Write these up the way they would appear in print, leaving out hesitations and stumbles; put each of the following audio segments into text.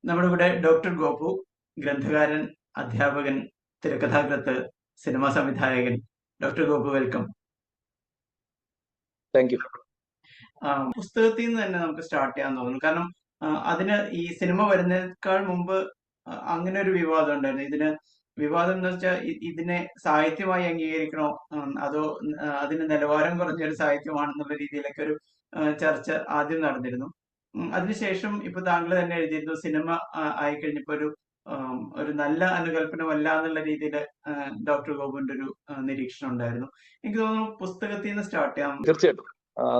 നമ്മുടെ ഇവിടെ ഡോക്ടർ ഗോപു, ഗ്രന്ഥകാരൻ, അധ്യാപകൻ, തിരക്കഥാകൃത്ത്, സിനിമാ സംവിധായകൻ. Doctor Gopu, welcome. Thank you. പുസ്തകത്തിൽ നിന്ന് തന്നെ നമുക്ക് സ്റ്റാർട്ട് ചെയ്യാൻ തോന്നുന്നു. കാരണം അതിന് ഈ സിനിമ വരുന്നതിനേക്കാൾ മുമ്പ് അങ്ങനെ ഒരു വിവാദം ഉണ്ടായിരുന്നു. ഇതിന് വിവാദം എന്ന് വെച്ചാൽ ഇതിനെ സാഹിത്യമായി അംഗീകരിക്കണോ, അതോ അതിന് നിലവാരം കുറഞ്ഞൊരു സാഹിത്യമാണെന്നുള്ള രീതിയിലൊക്കെ ഒരു ചർച്ച ആദ്യം നടന്നിരുന്നു. അതിനുശേഷം ഇപ്പൊ താങ്കൾ തന്നെ എഴുതിയിരുന്നു, സിനിമ ആയിക്കഴിഞ്ഞപ്പോ ഒരു നല്ല അനുകൽപ്പനമല്ല എന്നുള്ള രീതിയിൽ ഡോക്ടർ ഗോപുവിന്റെ ഒരു നിരീക്ഷണം ഉണ്ടായിരുന്നു. എനിക്ക് തോന്നുന്നു പുസ്തകത്തിൽ നിന്ന് സ്റ്റാർട്ട് ചെയ്യാം. തീർച്ചയായിട്ടും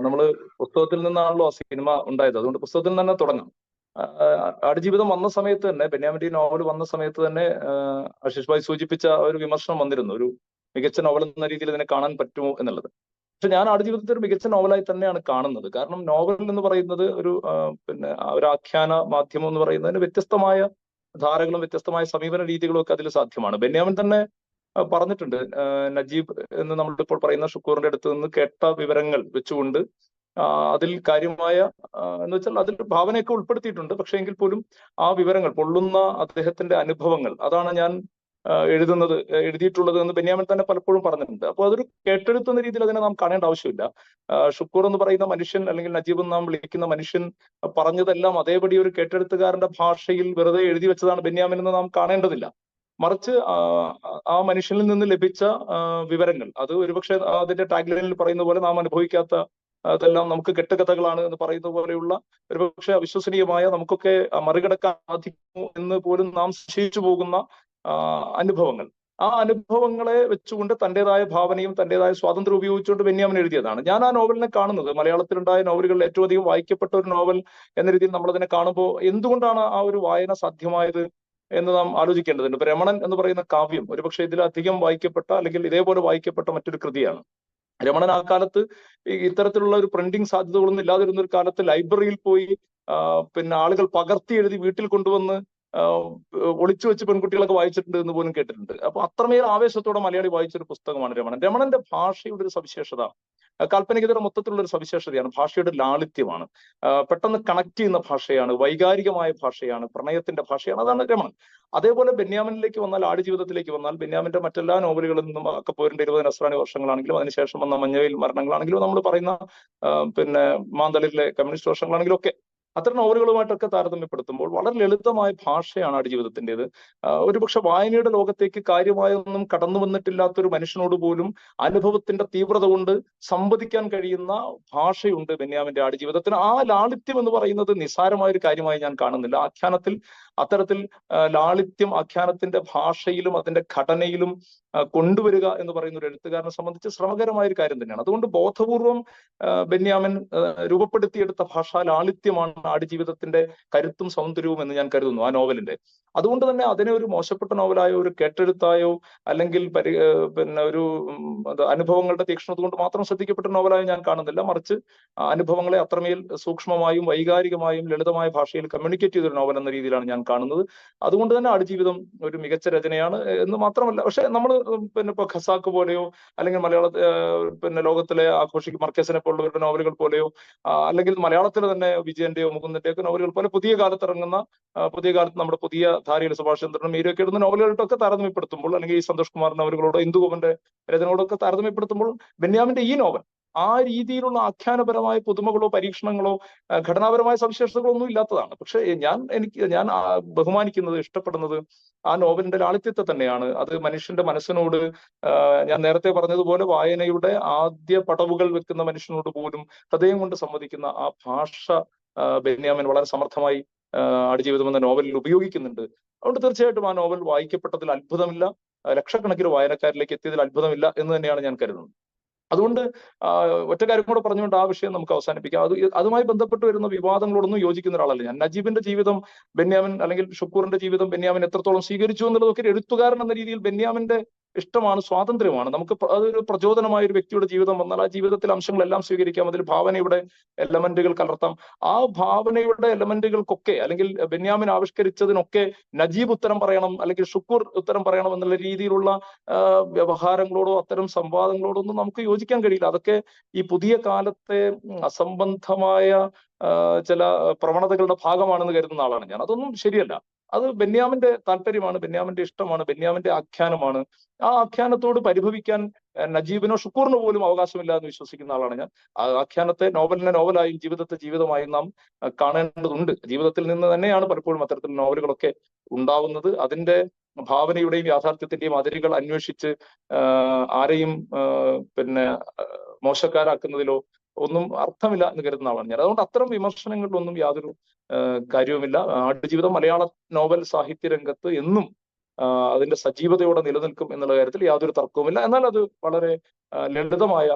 നമ്മള് പുസ്തകത്തിൽ നിന്നാണല്ലോ ആ സിനിമ ഉണ്ടായത്, അതുകൊണ്ട് പുസ്തകത്തിൽ തന്നെ തുടങ്ങാം. ആടുജീവിതം വന്ന സമയത്ത് തന്നെ, ബെന്യാമിന്റെ നോവൽ വന്ന സമയത്ത് തന്നെ ആശിഷ് ഭായ് സൂചിപ്പിച്ച ഒരു വിമർശനം വന്നിരുന്നു, ഒരു മികച്ച നോവൽ എന്ന രീതിയിൽ ഇതിനെ കാണാൻ പറ്റുമോ എന്നുള്ളത്. പക്ഷെ ഞാൻ ആടുജീവിതത്തെ ഒരു മികച്ച നോവലായി തന്നെയാണ് കാണുന്നത്. കാരണം നോവൽ എന്ന് പറയുന്നത് ഒരു ഒരു ആഖ്യാന മാധ്യമം എന്ന് പറയുന്നതിന് വ്യത്യസ്തമായ ധാരകളും വ്യത്യസ്തമായ സമീപന രീതികളും ഒക്കെ അതിൽ സാധ്യമാണ്. ബെന്യാമിൻ തന്നെ പറഞ്ഞിട്ടുണ്ട്, നജീബ് എന്ന് നമ്മളിപ്പോൾ പറയുന്ന ഷുക്കൂറിന്റെ അടുത്ത് നിന്ന് കേട്ട വിവരങ്ങൾ വെച്ചുകൊണ്ട് അതിൽ കാര്യമായ എന്ന് വെച്ചാൽ അതിൽ ഭാവനയൊക്കെ ഉൾപ്പെടുത്തിയിട്ടുണ്ട്. പക്ഷെ എങ്കിൽ പോലും ആ വിവരങ്ങൾ, പൊള്ളുന്ന അദ്ദേഹത്തിന്റെ അനുഭവങ്ങൾ, അതാണ് ഞാൻ എഴുതിയിട്ടുള്ളത് എന്ന് ബെന്യാമിൻ തന്നെ പലപ്പോഴും പറഞ്ഞിട്ടുണ്ട്. അപ്പോൾ അതൊരു കേട്ടെഴുത്തുന്ന രീതിയിൽ അതിനെ നാം കാണേണ്ട ആവശ്യമില്ല. ഷുക്കൂർ എന്ന് പറയുന്ന മനുഷ്യൻ, അല്ലെങ്കിൽ നജീബ് നാം വിളിക്കുന്ന മനുഷ്യൻ പറഞ്ഞതെല്ലാം അതേപടി ഒരു കേട്ടെഴുത്തുകാരന്റെ ഭാഷയിൽ വെറുതെ എഴുതി വെച്ചതാണ് ബെന്യാമിൻ എന്ന് നാം കാണേണ്ടതില്ല. മറിച്ച് ആ മനുഷ്യനിൽ നിന്ന് ലഭിച്ച വിവരങ്ങൾ, അത് ഒരുപക്ഷെ അതിന്റെ ടാഗ്ലൈനിൽ പറയുന്ന പോലെ നാം അനുഭവിക്കാത്ത അതെല്ലാം നമുക്ക് കെട്ടുകഥകളാണ് എന്ന് പറയുന്ന പോലെയുള്ള ഒരുപക്ഷെ അവിശ്വസനീയമായ, നമുക്കൊക്കെ മറികടക്കാൻ സാധിക്കുമോ എന്ന് പോലും നാം സംശയിച്ചു പോകുന്ന അനുഭവങ്ങൾ. ആ അനുഭവങ്ങളെ വെച്ചുകൊണ്ട് തന്റേതായ ഭാവനയും തന്റേതായ സ്വാതന്ത്ര്യം ഉപയോഗിച്ചുകൊണ്ട് ബെന്യാമിൻ എഴുതിയതാണ്. ഞാൻ ആ നോവലിനെ കാണുന്നത്, മലയാളത്തിലുണ്ടായ നോവലുകളിൽ ഏറ്റവും അധികം വായിക്കപ്പെട്ട ഒരു നോവൽ എന്ന രീതിയിൽ നമ്മളതിനെ കാണുമ്പോൾ എന്തുകൊണ്ടാണ് ആ ഒരു വായന സാധ്യമായത് എന്ന് നാം ആലോചിക്കേണ്ടതുണ്ട്. ഇപ്പൊ രമണൻ എന്ന് പറയുന്ന കാവ്യം ഒരുപക്ഷെ ഇതിലധികം വായിക്കപ്പെട്ട, അല്ലെങ്കിൽ ഇതേപോലെ വായിക്കപ്പെട്ട മറ്റൊരു കൃതിയാണ്. രമണൻ ആ കാലത്ത് ഇത്തരത്തിലുള്ള ഒരു പ്രിന്റിംഗ് സാധ്യതകളൊന്നും ഇല്ലാതിരുന്ന ഒരു കാലത്ത് ലൈബ്രറിയിൽ പോയി ആളുകൾ പകർത്തി എഴുതി വീട്ടിൽ കൊണ്ടുവന്ന് ഒളിച്ചു വെച്ച് പെൺകുട്ടികളൊക്കെ വായിച്ചിട്ടുണ്ട് എന്ന് പോലും കേട്ടിട്ടുണ്ട്. അപ്പൊ അത്രമേൽ ആവേശത്തോടെ മലയാളി വായിച്ചൊരു പുസ്തകമാണ് രമണൻ. രമണന്റെ ഭാഷയുടെ ഒരു സവിശേഷത, കാൽപ്പനികതയുടെ മൊത്തത്തിലുള്ള ഒരു സവിശേഷതയാണ്, ഭാഷയുടെ ലാളിത്യമാണ്. പെട്ടെന്ന് കണക്ട് ചെയ്യുന്ന ഭാഷയാണ്, വൈകാരികമായ ഭാഷയാണ്, പ്രണയത്തിന്റെ ഭാഷയാണ്, അതാണ് രമണൻ. അതേപോലെ ബെന്യാമിനിലേക്ക് വന്നാൽ, ആടുജീവിതത്തിലേക്ക് വന്നാൽ, ബെന്യാമിന്റെ മറ്റെല്ലാ നോവലുകളിൽ നിന്നും ഒക്കെ പോരിന്റെ 20 നസ്രാണി വർഷങ്ങളാണെങ്കിലും അതിനുശേഷം വന്ന മഞ്ഞവെയിൽ മരണങ്ങളാണെങ്കിലും നമ്മൾ പറയുന്ന മാന്തളിലെ കമ്മ്യൂണിസ്റ്റ് വർഷങ്ങളാണെങ്കിലും ഒക്കെ അത്തരം നോവലുകളുമായിട്ടൊക്കെ താരതമ്യപ്പെടുത്തുമ്പോൾ വളരെ ലളിതമായ ഭാഷയാണ് ആടുജീവിതത്തിൻ്റെത്. ഒരുപക്ഷെ വായനയുടെ ലോകത്തേക്ക് കാര്യമായൊന്നും കടന്നു വന്നിട്ടില്ലാത്തൊരു മനുഷ്യനോട് പോലും അനുഭവത്തിന്റെ തീവ്രത കൊണ്ട് സംവദിക്കാൻ കഴിയുന്ന ഭാഷയുണ്ട് ബെന്യാമിന്റെ ആടുജീവിതത്തിന്. ആ ലാളിത്യം എന്ന് പറയുന്നത് നിസ്സാരമായ ഒരു കാര്യമായി ഞാൻ കാണുന്നില്ല. ആഖ്യാനത്തിൽ അത്തരത്തിൽ ലാളിത്യം ആഖ്യാനത്തിന്റെ ഭാഷയിലും അതിന്റെ ഘടനയിലും കൊണ്ടുവരിക എന്ന് പറയുന്ന ഒരു എഴുത്തുകാരനെ സംബന്ധിച്ച് ശ്രമകരമായ ഒരു കാര്യം തന്നെയാണ്. അതുകൊണ്ട് ബോധപൂർവം ബെന്യാമിൻ രൂപപ്പെടുത്തിയെടുത്ത ഭാഷാ ലാളിത്യമാണ് ആടുജീവിതത്തിന്റെ കരുത്തും സൗന്ദര്യവും എന്ന് ഞാൻ കരുതുന്നു ആ നോവലിന്റെ. അതുകൊണ്ട് തന്നെ അതിനെ ഒരു മോശപ്പെട്ട നോവലായോ ഒരു കേട്ടെഴുത്തായോ അല്ലെങ്കിൽ ഒരു അനുഭവങ്ങളുടെ തീക്ഷ്ണത കൊണ്ട് മാത്രം ശ്രദ്ധിക്കപ്പെട്ട നോവലായോ ഞാൻ കാണുന്നില്ല. മറിച്ച് അനുഭവങ്ങളെ അത്രമേൽ സൂക്ഷ്മമായും വൈകാരികമായും ലളിതമായ ഭാഷയിൽ കമ്മ്യൂണിക്കേറ്റ് ചെയ്തൊരു നോവൽ എന്ന രീതിയിലാണ് ഞാൻ കാണുന്നത്. അതുകൊണ്ട് തന്നെ ആടുജീവിതം ഒരു മികച്ച രചനയാണ് എന്ന് മാത്രമല്ല, പക്ഷെ നമ്മൾ ഇപ്പൊ ഖസാക്ക് പോലെയോ അല്ലെങ്കിൽ ലോകത്തിലെ മർക്കേസിനെ പോലുള്ളവരുടെ നോവലുകൾ പോലെയോ അല്ലെങ്കിൽ മലയാളത്തിലെ തന്നെ വിജയന്റെയോ മുകുന്ദന്റെയോ ഒക്കെ നോവലുകൾ പോലെ പുതിയ കാലത്ത് നമ്മുടെ പുതിയ ധാരയിൽ സുഭാഷ് ചന്ദ്രനും മീരൊക്കെ എഴുതുന്ന നോവലുകളോടൊക്കെ താരതമ്യപ്പെടുത്തുമ്പോൾ, അല്ലെങ്കിൽ ഈ സന്തോഷ് കുമാർ നോവലുകളോടോ ഇന്ദുഗോപന്റെ രചനകളോടൊക്കെ താരതമ്യപ്പെടുത്തുമ്പോൾ ബെന്യാമിന്റെ ഈ നോവൽ ആ രീതിയിലുള്ള ആഖ്യാനപരമായ പുതുമകളോ പരീക്ഷണങ്ങളോ ഘടനാപരമായ സവിശേഷതകളോ ഒന്നും ഇല്ലാത്തതാണ്. പക്ഷെ ഞാൻ ബഹുമാനിക്കുന്നത്, ഇഷ്ടപ്പെടുന്നത് ആ നോവലിന്റെ ലാളിത്യത്തെ തന്നെയാണ്. അത് മനുഷ്യന്റെ മനസ്സിനോട്, ഞാൻ നേരത്തെ പറഞ്ഞതുപോലെ വായനയുടെ ആദ്യ പടവുകൾ വെക്കുന്ന മനുഷ്യനോട് പോലും ഹൃദയം കൊണ്ട് സംവദിക്കുന്ന ആ ഭാഷ ബെന്യാമിൻ വളരെ സമർത്ഥമായി ആടുജീവിതം എന്ന നോവലിൽ ഉപയോഗിക്കുന്നുണ്ട്. അതുകൊണ്ട് തീർച്ചയായിട്ടും ആ നോവൽ വായിക്കപ്പെട്ടതിൽ അത്ഭുതമില്ല, ലക്ഷക്കണക്കിന് വായനക്കാരിലേക്ക് എത്തിയതിൽ അത്ഭുതമില്ല എന്ന് തന്നെയാണ് ഞാൻ കരുതുന്നത്. അതുകൊണ്ട് ഒറ്റ കാര്യം കൂടെ പറഞ്ഞുകൊണ്ട് ആ വിഷയം നമുക്ക് അവസാനിപ്പിക്കാം. അതുമായി ബന്ധപ്പെട്ട് വരുന്ന വിവാദങ്ങളോടൊന്നും യോജിക്കുന്ന ഒരാളല്ല ഞാൻ. നജീബിന്റെ ജീവിതം ബെന്യാമിൻ, അല്ലെങ്കിൽ ഷുക്കൂറിന്റെ ജീവിതം ബെന്യാമിൻ എത്രത്തോളം സ്വീകരിച്ചു എന്നുള്ളതൊക്കെ എഴുത്തുകാരൻ എന്ന രീതിയിൽ ബെന്യാമിന്റെ ഇഷ്ടമാണ്, സ്വാതന്ത്ര്യമാണ്. നമുക്ക് അതൊരു പ്രചോദനമായ ഒരു വ്യക്തിയുടെ ജീവിതം വന്നാൽ ആ ജീവിതത്തിലെ അംശങ്ങളെല്ലാം സ്വീകരിക്കാം, അതിൽ ഭാവനയുടെ എലമെന്റുകൾ കലർത്താം. ആ ഭാവനയുടെ എലമെന്റുകൾക്കൊക്കെ, അല്ലെങ്കിൽ ബെന്യാമിൻ ആവിഷ്കരിച്ചതിനൊക്കെ നജീബ് ഉത്തരം പറയണം, അല്ലെങ്കിൽ ഷുക്കൂർ ഉത്തരം പറയണം എന്നുള്ള രീതിയിലുള്ള വ്യവഹാരങ്ങളോടോ അത്തരം സംവാദങ്ങളോടോ ഒന്നും നമുക്ക് യോജിക്കാൻ കഴിയില്ല. അതൊക്കെ ഈ പുതിയ കാലത്തെ അസംബന്ധമായ ചില പ്രവണതകളുടെ ഭാഗമാണെന്ന് കരുതുന്ന ആളാണ് ഞാൻ. അതൊന്നും ശരിയല്ല. അത് ബെന്യാമിന്റെ താല്പര്യമാണ്, ബെന്യാമിന്റെ ഇഷ്ടമാണ്, ബെന്യാമിന്റെ ആഖ്യാനമാണ്. ആ ആഖ്യാനത്തോട് പരിഭവിക്കാൻ നജീബിനോ ഷുക്കൂറിനോ പോലും അവകാശമില്ല എന്ന് വിശ്വസിക്കുന്ന ആളാണ് ഞാൻ. ആ ആഖ്യാനത്തെ നോവലിനെ നോവലായും ജീവിതത്തെ ജീവിതമായും നാം കാണേണ്ടതുണ്ട്. ജീവിതത്തിൽ നിന്ന് തന്നെയാണ് പലപ്പോഴും അത്തരത്തിൽ നോവലുകളൊക്കെ ഉണ്ടാവുന്നത്. അതിന്റെ ഭാവനയുടെയും യാഥാർത്ഥ്യത്തിന്റെയും അതിരുകൾ അന്വേഷിച്ച് ആരെയും പിന്നെ മോശക്കാരാക്കുന്നതിലോ ഒന്നും അർത്ഥമില്ല എന്ന് കരുതുന്ന ആളാണ് ഞാൻ. അതുകൊണ്ട് അത്തരം വിമർശനങ്ങളിലൊന്നും യാതൊരു കാര്യവുമില്ല. ആടുജീവിതം മലയാള നോവൽ സാഹിത്യ രംഗത്ത് എന്നും അതിന്റെ സജീവതയോടെ നിലനിൽക്കും എന്നുള്ള കാര്യത്തിൽ യാതൊരു തർക്കവുമില്ല. എന്നാൽ അത് വളരെ ലളിതമായ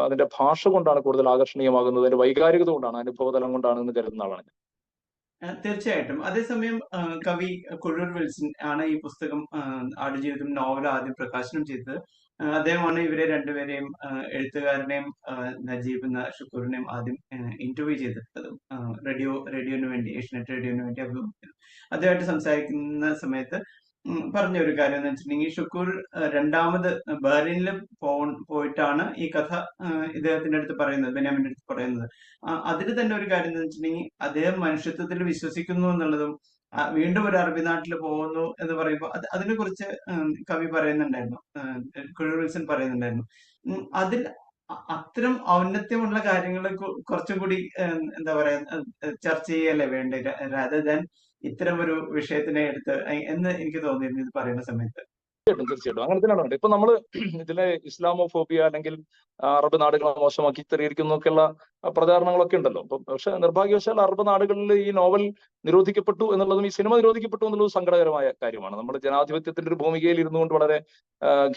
അതിന്റെ ഭാഷ കൊണ്ടാണ് കൂടുതൽ ആകർഷണീയമാകുന്നത്, അതിന്റെ വൈകാരികത കൊണ്ടാണ്, അനുഭവതലം കൊണ്ടാണ് എന്ന് കരുതുന്ന ആളാണ് ഞാൻ. തീർച്ചയായിട്ടും. അതേസമയം കവി കൊഴൂർ വിൽസൺ ആണ് ഈ പുസ്തകം ആടുജീവിതം നോവൽ ആദ്യം പ്രകാശനം ചെയ്തത്. അദ്ദേഹമാണ് ഇവരെ രണ്ടുപേരെയും, എഴുത്തുകാരനെയും നജീബ് എന്ന ഷുക്കൂറിനെയും ആദ്യം ഇന്റർവ്യൂ ചെയ്തിട്ടുള്ളത്. റേഡിയോന് വേണ്ടി, ഏഷ്യനെറ്റ് റേഡിയോന് വേണ്ടി അദ്ദേഹമായിട്ട് സംസാരിക്കുന്ന സമയത്ത് പറഞ്ഞ ഒരു കാര്യം എന്ന് വെച്ചിട്ടുണ്ടെങ്കിൽ, ഷുക്കൂർ രണ്ടാമത് ബെർലിനിൽ പോയിട്ടാണ് ഈ കഥ ഇദ്ദേഹത്തിന്റെ അടുത്ത് പറയുന്നത്, ബെന്യാമിന്റെ അടുത്ത് പറയുന്നത്. അതിൽ തന്നെ ഒരു കാര്യം എന്ന് വെച്ചിട്ടുണ്ടെങ്കിൽ, അദ്ദേഹം മനുഷ്യത്വത്തിൽ വിശ്വസിക്കുന്നു എന്നുള്ളതും വീണ്ടും ഒരു അറബി നാട്ടിൽ പോകുന്നു എന്ന് പറയുമ്പോൾ അതിനെ കുറിച്ച് കവി പറയുന്നുണ്ടായിരുന്നു, കൊഴൂർ വിൽസൺ പറയുന്നുണ്ടായിരുന്നു. അതിൽ അത്തരം ഔന്നത്യമുള്ള കാര്യങ്ങളെ കുറച്ചും കൂടി എന്താ പറയാ ചർച്ച ചെയ്യല്ലേ വേണ്ടത്, രാദർ ദാൻ ഇത്തരം ഒരു വിഷയത്തിനെ എടുത്ത് എന്ന് എനിക്ക് തോന്നിയിരുന്നു ഇത് പറയുന്ന സമയത്ത്. തീർച്ചയായിട്ടും അങ്ങനെ തന്നെയാണ് വേണ്ടത്. ഇപ്പൊ നമ്മള് ഇതിലെ ഇസ്ലാമോഫോബിയ അല്ലെങ്കിൽ അറബ് നാടുകളെ മോശമാക്കി ചിത്രീകരിക്കുന്നൊക്കെയുള്ള പ്രചാരണങ്ങളൊക്കെ ഉണ്ടല്ലോ. പക്ഷെ നിർഭാഗ്യവശാൽ അറബ് നാടുകളിൽ ഈ നോവൽ നിരോധിക്കപ്പെട്ടു എന്നുള്ളതും ഈ സിനിമ നിരോധിക്കപ്പെട്ടു എന്നുള്ളതും സങ്കടകരമായ കാര്യമാണ്. നമ്മൾ ജനാധിപത്യത്തിന്റെ ഒരു ഭൂമികയിൽ ഇരുന്നുകൊണ്ട് വളരെ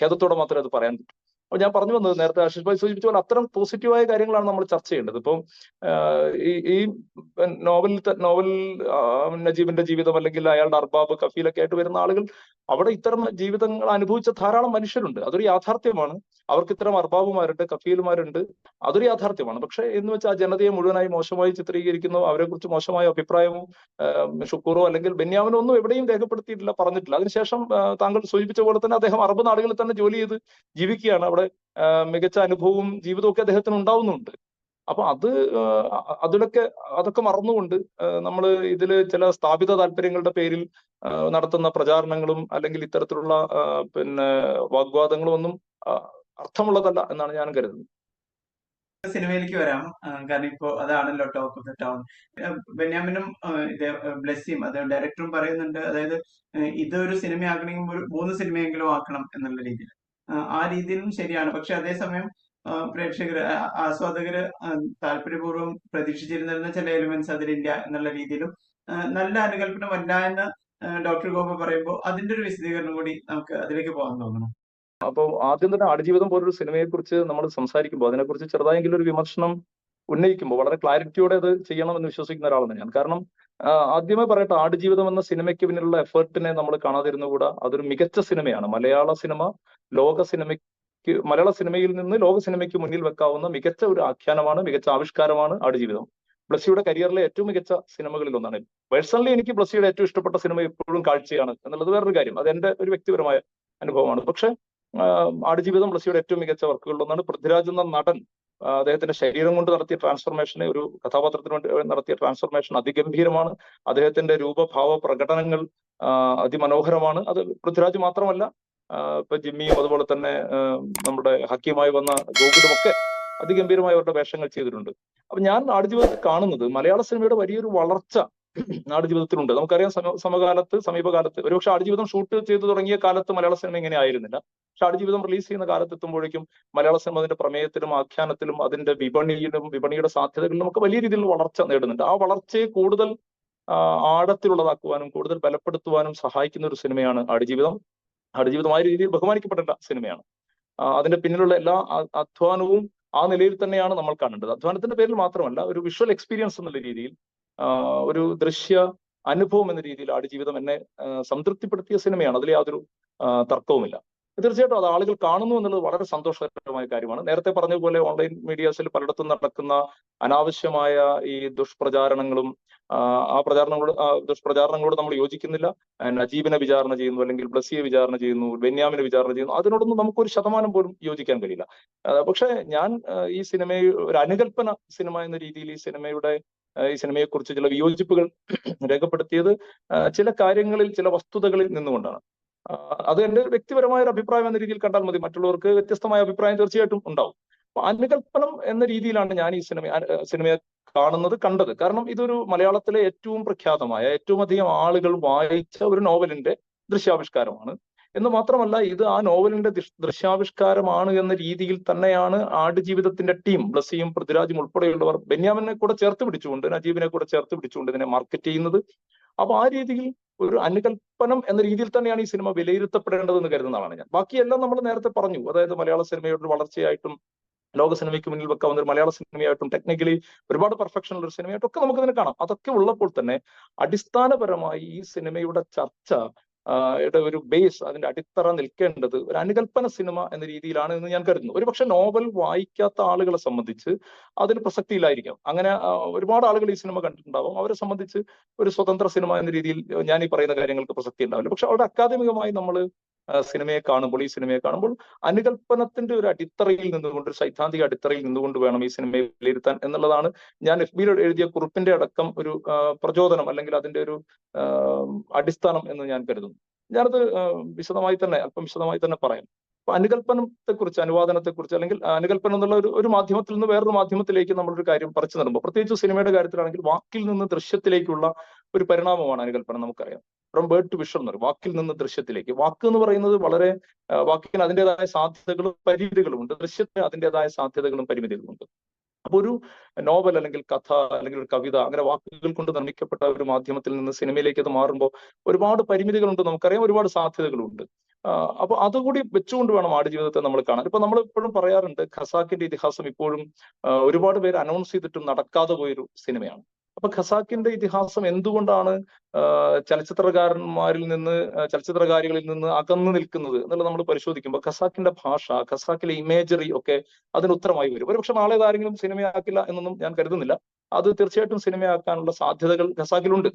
ഖേദത്തോടെ മാത്രമേ അത് പറയാൻ പറ്റൂ. അപ്പൊ ഞാൻ പറഞ്ഞു വന്നത്, നേരത്തെ ആശിഷ് ഭായി സൂചിപ്പിച്ച പോലെ അത്തരം പോസിറ്റീവായ കാര്യങ്ങളാണ് നമ്മൾ ചർച്ച ചെയ്യേണ്ടത്. ഇപ്പം ഈ നോവൽ നജീബിന്റെ ജീവിതം അല്ലെങ്കിൽ അയാളുടെ അർബാബ് കഫീലൊക്കെ ആയിട്ട് വരുന്ന ആളുകൾ, അവിടെ ഇത്തരം ജീവിതങ്ങൾ അനുഭവിച്ച ധാരാളം മനുഷ്യരുണ്ട്. അതൊരു യാഥാർത്ഥ്യമാണ്. അവർക്ക് ഇത്തരം അർബാബുമാരുണ്ട്, കഫീലുമാരുണ്ട്. അതൊരു യാഥാർത്ഥ്യമാണ്. പക്ഷെ എന്ന് വെച്ചാൽ ആ ജനതയെ മുഴുവനായി മോശമായി ചിത്രീകരിക്കുന്നു, അവരെ കുറിച്ച് മോശമായ അഭിപ്രായവും ഷുക്കൂറോ അല്ലെങ്കിൽ ബെന്യാമിനോ ഒന്നും എവിടെയും രേഖപ്പെടുത്തിയിട്ടില്ല, പറഞ്ഞിട്ടില്ല. അതിനുശേഷം താങ്കൾ സൂചിപ്പിച്ച പോലെ തന്നെ അദ്ദേഹം അറബ് നാടുകളിൽ തന്നെ ജോലി ചെയ്ത് ജീവിക്കുകയാണ്. അവിടെ മികച്ച അനുഭവവും ജീവിതവും ഒക്കെ അദ്ദേഹത്തിന് ഉണ്ടാവുന്നുണ്ട്. അപ്പൊ അതൊക്കെ മറന്നുകൊണ്ട് നമ്മൾ ഇതിൽ ചില സ്ഥാപിത താല്പര്യങ്ങളുടെ പേരിൽ നടത്തുന്ന പ്രചാരണങ്ങളും അല്ലെങ്കിൽ ഇത്തരത്തിലുള്ള പിന്നെ വാഗ്വാദങ്ങളും ഒന്നും അർത്ഥമുള്ളതല്ല എന്നാണ് ഞാൻ കരുതുന്നത്. സിനിമയിലേക്ക് വരാം. കാരണം ഇപ്പോ അതാണല്ലോ ടോക്ക് ഓഫ് ദ ടൗൺ. ബെന്യാമിനും ബ്ലെസ്സിയും അത് ഡയറക്ടറും പറയുന്നുണ്ട്, അതായത് ഇതൊരു സിനിമയാക്കണമെങ്കിൽ ഒരു 3 സിനിമയെങ്കിലും ആക്കണം എന്നുള്ള രീതിയിൽ. ആ രീതിയിലും ശരിയാണ്. പക്ഷെ അതേസമയം പ്രേക്ഷകര്, ആസ്വാദകര് താല്പര്യപൂർവ്വം പ്രതീക്ഷിച്ചിരുന്ന ചില എലിമെന്റ്സ് അതിലില്ല എന്നുള്ള രീതിയിലും നല്ല അനുകൽപ്പനമല്ല എന്ന് ഡോക്ടർ ഗോപ പറയുമ്പോൾ അതിന്റെ ഒരു വിശദീകരണം കൂടി നമുക്ക് അതിലേക്ക് പോകാൻ തോന്നണം. അപ്പോൾ ആദ്യം തന്നെ ആടുജീവിതം പോലൊരു സിനിമയെ കുറിച്ച് നമ്മൾ സംസാരിക്കുമ്പോൾ അതിനെക്കുറിച്ച് ചെറുതായെങ്കിലും ഒരു വിമർശനം ഉന്നയിക്കുമ്പോൾ വളരെ ക്ലാരിറ്റിയോടെ അത് ചെയ്യണമെന്ന് വിശ്വസിക്കുന്ന ഒരാളാണ് ഞാൻ. കാരണം ആദ്യമേ പറയട്ടെ, ആടുജീവിതം എന്ന സിനിമയ്ക്ക് പിന്നിലുള്ള എഫേർട്ടിനെ നമ്മൾ കാണാതിരുന്നുകൂടാ. അതൊരു മികച്ച സിനിമയാണ്. മലയാള സിനിമയിൽ നിന്ന് ലോക സിനിമയ്ക്ക് മുന്നിൽ വെക്കാവുന്ന മികച്ച ഒരു ആഖ്യാനമാണ്, മികച്ച ആവിഷ്കാരമാണ് ആടുജീവിതം. ബ്ലസ്സിയുടെ കരിയറിലെ ഏറ്റവും മികച്ച സിനിമകളിൽ ഒന്നാണ്. പേഴ്സണലി എനിക്ക് ബ്ലസ്സിയുടെ ഏറ്റവും ഇഷ്ടപ്പെട്ട സിനിമ ഇപ്പോഴും കാഴ്ചയാണ് എന്നുള്ളത് വേറൊരു കാര്യം. അത് എന്റെ ഒരു വ്യക്തിപരമായ അനുഭവമാണ്. പക്ഷെ ആടുജീവിതം ബ്ലസ്സിയുടെ ഏറ്റവും മികച്ച വർക്കുകളിൽ ഒന്നാണ്. പൃഥ്വിരാജ് എന്ന നടൻ അദ്ദേഹത്തിന്റെ ശരീരം കൊണ്ട് നടത്തിയ ട്രാൻസ്ഫോർമേഷനെ, ഒരു കഥാപാത്രത്തിന് വേണ്ടി നടത്തിയ ട്രാൻസ്ഫോർമേഷൻ അതിഗംഭീരമാണ്. അദ്ദേഹത്തിന്റെ രൂപഭാവ പ്രകടനങ്ങൾ അതിമനോഹരമാണ്. അത് പൃഥ്വിരാജ് മാത്രമല്ല, ഇപ്പൊ ജിമ്മിയും അതുപോലെ തന്നെ നമ്മുടെ ഹക്കീമായി വന്ന ഗോകുലും ഒക്കെ അതിഗംഭീരമായ അവരുടെ വേഷങ്ങൾ ചെയ്തിട്ടുണ്ട്. അപ്പൊ ഞാൻ ആടുജീവിതത്തിൽ കാണുന്നത് മലയാള സിനിമയുടെ വലിയൊരു വളർച്ച ആടുജീവിതത്തിലുണ്ട്. നമുക്കറിയാം, സമീപകാലത്ത് ഒരുപക്ഷെ ആടുജീവിതം ഷൂട്ട് ചെയ്തു തുടങ്ങിയ കാലത്ത് മലയാള സിനിമ ഇങ്ങനെ ആയിരുന്നില്ല. പക്ഷെ ആടുജീവിതം റിലീസ് ചെയ്യുന്ന കാലത്ത് എത്തുമ്പോഴേക്കും മലയാള സിനിമ അതിന്റെ പ്രമേയത്തിലും ആഖ്യാനത്തിലും അതിന്റെ വിപണിയുടെ സാധ്യതകളിലും ഒക്കെ വലിയ രീതിയിലുള്ള വളർച്ച നേടുന്നുണ്ട്. ആ വളർച്ചയെ കൂടുതൽ ആഴത്തിലുള്ളതാക്കുവാനും കൂടുതൽ ബലപ്പെടുത്തുവാനും സഹായിക്കുന്ന ഒരു സിനിമയാണ് ആടുജീവിതം. ആടുജീവിതം ആ രീതിയിൽ ബഹുമാനിക്കപ്പെടേണ്ട സിനിമയാണ്. അതിന്റെ പിന്നിലുള്ള എല്ലാ അധ്വാനവും ആ നിലയിൽ തന്നെയാണ് നമ്മൾ കാണേണ്ടത്. അധ്വാനത്തിന്റെ പേരിൽ മാത്രമല്ല, ഒരു വിഷ്വൽ എക്സ്പീരിയൻസ് എന്നുള്ള രീതിയിൽ, ഒരു ദൃശ്യ അനുഭവം എന്ന രീതിയിൽ ആടുജീവിതം എന്നെ സംതൃപ്തിപ്പെടുത്തിയ സിനിമയാണ്. അതിൽ യാതൊരു തർക്കവുമില്ല. തീർച്ചയായിട്ടും അത് ആളുകൾ കാണുന്നു എന്നുള്ളത് വളരെ സന്തോഷകരമായ കാര്യമാണ്. നേരത്തെ പറഞ്ഞതുപോലെ ഓൺലൈൻ മീഡിയാസിൽ പലയിടത്തും നടക്കുന്ന അനാവശ്യമായ ഈ ദുഷ്പ്രചാരണങ്ങളും ദുഷ്പ്രചാരണങ്ങളോട് നമ്മൾ യോജിക്കുന്നില്ല. നജീബിനെ വിചാരണ ചെയ്യുന്നു, അല്ലെങ്കിൽ ബ്ലസ്സിയെ വിചാരണ ചെയ്യുന്നു, ബെന്യാമിനെ വിചാരണ ചെയ്യുന്നു, അതിനോടൊന്നും നമുക്കൊരു ശതമാനം പോലും യോജിക്കാൻ കഴിയില്ല. പക്ഷെ ഞാൻ ഈ സിനിമയെ ഒരു അനുകൽപ്പന സിനിമ എന്ന രീതിയിൽ ഈ സിനിമയെക്കുറിച്ച് ചില വിയോജിപ്പുകൾ രേഖപ്പെടുത്തിയത് ചില കാര്യങ്ങളിൽ, ചില വസ്തുതകളിൽ നിന്നുകൊണ്ടാണ്. അത് എന്റെ വ്യക്തിപരമായ ഒരു അഭിപ്രായം എന്ന രീതിയിൽ കണ്ടാൽ മതി. മറ്റുള്ളവർക്ക് വ്യത്യസ്തമായ അഭിപ്രായം തീർച്ചയായിട്ടും ഉണ്ടാവും. അപ്പൊ അനുകൽപ്പനം എന്ന രീതിയിലാണ് ഞാൻ ഈ സിനിമയെ കണ്ടത്. കാരണം ഇതൊരു മലയാളത്തിലെ ഏറ്റവും പ്രഖ്യാതമായ, ഏറ്റവും അധികം ആളുകൾ വായിച്ച ഒരു നോവലിന്റെ ദൃശ്യാവിഷ്കാരമാണ്. എന്ന് മാത്രമല്ല, ഇത് ആ നോവലിന്റെ ദൃശ്യാവിഷ്കാരമാണ് എന്ന രീതിയിൽ തന്നെയാണ് ആടുജീവിതത്തിന്റെ ടീം, ബ്ലസ്സിയും പൃഥ്വിരാജും ഉൾപ്പെടെയുള്ളവർ ബെന്യാമിനെ കൂടെ ചേർത്ത് പിടിച്ചുകൊണ്ട്, നജീബിനെ കൂടെ ചേർത്ത് പിടിച്ചുകൊണ്ട് ഇതിനെ മാർക്കറ്റ് ചെയ്യുന്നത്. അപ്പൊ ആ രീതിയിൽ ഒരു അനുകൽപ്പനം എന്ന രീതിയിൽ തന്നെയാണ് ഈ സിനിമ വിലയിരുത്തപ്പെടേണ്ടതെന്ന് കരുതുന്ന ആളാണ് ഞാൻ. ബാക്കിയെല്ലാം നമ്മൾ നേരത്തെ പറഞ്ഞു. അതായത് മലയാള സിനിമയുടെ വളർച്ചയായിട്ടും ലോക സിനിമയ്ക്ക് മുന്നിൽ വെക്കാവുന്ന ഒരു മലയാള സിനിമയായിട്ടും ടെക്നിക്കലി ഒരുപാട് പെർഫെക്ഷൻ ഉള്ള ഒരു സിനിമയായിട്ടും ഒക്കെ നമുക്കിതിനെ കാണാം. അതൊക്കെ ഉള്ളപ്പോൾ തന്നെ അടിസ്ഥാനപരമായി ഈ സിനിമയുടെ ചർച്ച ഒരു ബേസ്, അതിന്റെ അടിത്തറ നിൽക്കേണ്ടത് ഒരു അനുകൽപ്പന സിനിമ എന്ന രീതിയിലാണ് എന്ന് ഞാൻ കരുതുന്നു. ഒരുപക്ഷെ നോവൽ വായിക്കാത്ത ആളുകളെ സംബന്ധിച്ച് അതിന് പ്രസക്തിയില്ലായിരിക്കാം. അങ്ങനെ ഒരുപാട് ആളുകൾ ഈ സിനിമ കണ്ടിട്ടുണ്ടാവും. അവരെ സംബന്ധിച്ച് ഒരു സ്വതന്ത്ര സിനിമ എന്ന രീതിയിൽ ഞാൻ ഈ പറയുന്ന കാര്യങ്ങൾക്ക് പ്രസക്തി ഉണ്ടാവില്ല. പക്ഷെ അവിടെ അക്കാദമികമായി നമ്മൾ ഈ സിനിമയെ കാണുമ്പോൾ അനുകൽപ്പനത്തിന്റെ ഒരു അടിത്തറയിൽ നിന്നുകൊണ്ട്, ഒരു സൈദ്ധാന്തിക അടിത്തറയിൽ നിന്നുകൊണ്ട് വേണം ഈ സിനിമയെ വിലയിരുത്താൻ എന്നുള്ളതാണ് ഞാൻ FB-യിൽ എഴുതിയ കുറിപ്പിന്റെ അടക്കം ഒരു പ്രചോദനം, അല്ലെങ്കിൽ അതിന്റെ ഒരു അടിസ്ഥാനം എന്ന് ഞാൻ കരുതുന്നു. ഞാനത് അല്പം വിശദമായി തന്നെ പറയാം. അപ്പൊ അനുകൽപ്പനത്തെക്കുറിച്ച്, അനുവാദനത്തെക്കുറിച്ച്, അല്ലെങ്കിൽ അനുകൽപ്പനം എന്നുള്ള ഒരു മാധ്യമത്തിൽ നിന്ന് വേറൊരു മാധ്യമത്തിലേക്ക് നമ്മളൊരു കാര്യം പറിച്ചു നടുമ്പോൾ, പ്രത്യേകിച്ച് സിനിമയുടെ കാര്യത്തിലാണെങ്കിൽ വാക്കിൽ നിന്ന് ദൃശ്യത്തിലേക്കുള്ള ഒരു പരിണാമമാണ് അനുകൽപ്പനം. നമുക്കറിയാം, ഫ്രം വേർഡ് ടു വിഷ്വൽ എന്ന് പറയും. വാക്കിൽ നിന്ന് ദൃശ്യത്തിലേക്ക്. വാക്ക് എന്ന് പറയുന്നത് വാക്കിന് അതിൻ്റെതായ സാധ്യതകളും പരിമിതികളും ഉണ്ട്. ദൃശ്യത്തിന് അതിൻ്റെതായ സാധ്യതകളും പരിമിതികളും ഉണ്ട്. അപ്പൊ ഒരു നോവൽ, അല്ലെങ്കിൽ കഥ, അല്ലെങ്കിൽ ഒരു കവിത, അങ്ങനെ വാക്കുകൾ കൊണ്ട് നിർമ്മിക്കപ്പെട്ട ഒരു മാധ്യമത്തിൽ നിന്ന് സിനിമയിലേക്ക് അത് മാറുമ്പോൾ ഒരുപാട് പരിമിതികളുണ്ട്, നമുക്കറിയാം, ഒരുപാട് സാധ്യതകളുണ്ട്. അപ്പൊ അതുകൂടി വെച്ചുകൊണ്ട് വേണം ആടുജീവിതത്തെ നമ്മൾ കാണാൻ. ഇപ്പൊ നമ്മൾ എപ്പോഴും പറയാറുണ്ട്, ഖസാക്കിന്റെ ഇതിഹാസം ഇപ്പോഴും ഒരുപാട് പേര് അനൗൺസ് ചെയ്തിട്ടും നടക്കാതെ പോയൊരു സിനിമയാണ്. അപ്പൊ ഖസാക്കിന്റെ ഇതിഹാസം എന്തുകൊണ്ടാണ് ചലച്ചിത്രകാരികളിൽ നിന്ന് അകന്നു നിൽക്കുന്നത് എന്നുള്ളത് നമ്മൾ പരിശോധിക്കുമ്പോൾ ഖസാക്കിന്റെ ഭാഷ, ഖസാക്കിലെ ഇമേജറി ഒക്കെ അതിന് ഉത്തരമായി വരും. ഒരുപക്ഷെ നാളെ ആരെങ്കിലും സിനിമയാക്കില്ല എന്നൊന്നും ഞാൻ കരുതുന്നില്ല. അത് തീർച്ചയായിട്ടും സിനിമയാക്കാനുള്ള സാധ്യതകൾ ഖസാക്കിലുണ്ട്.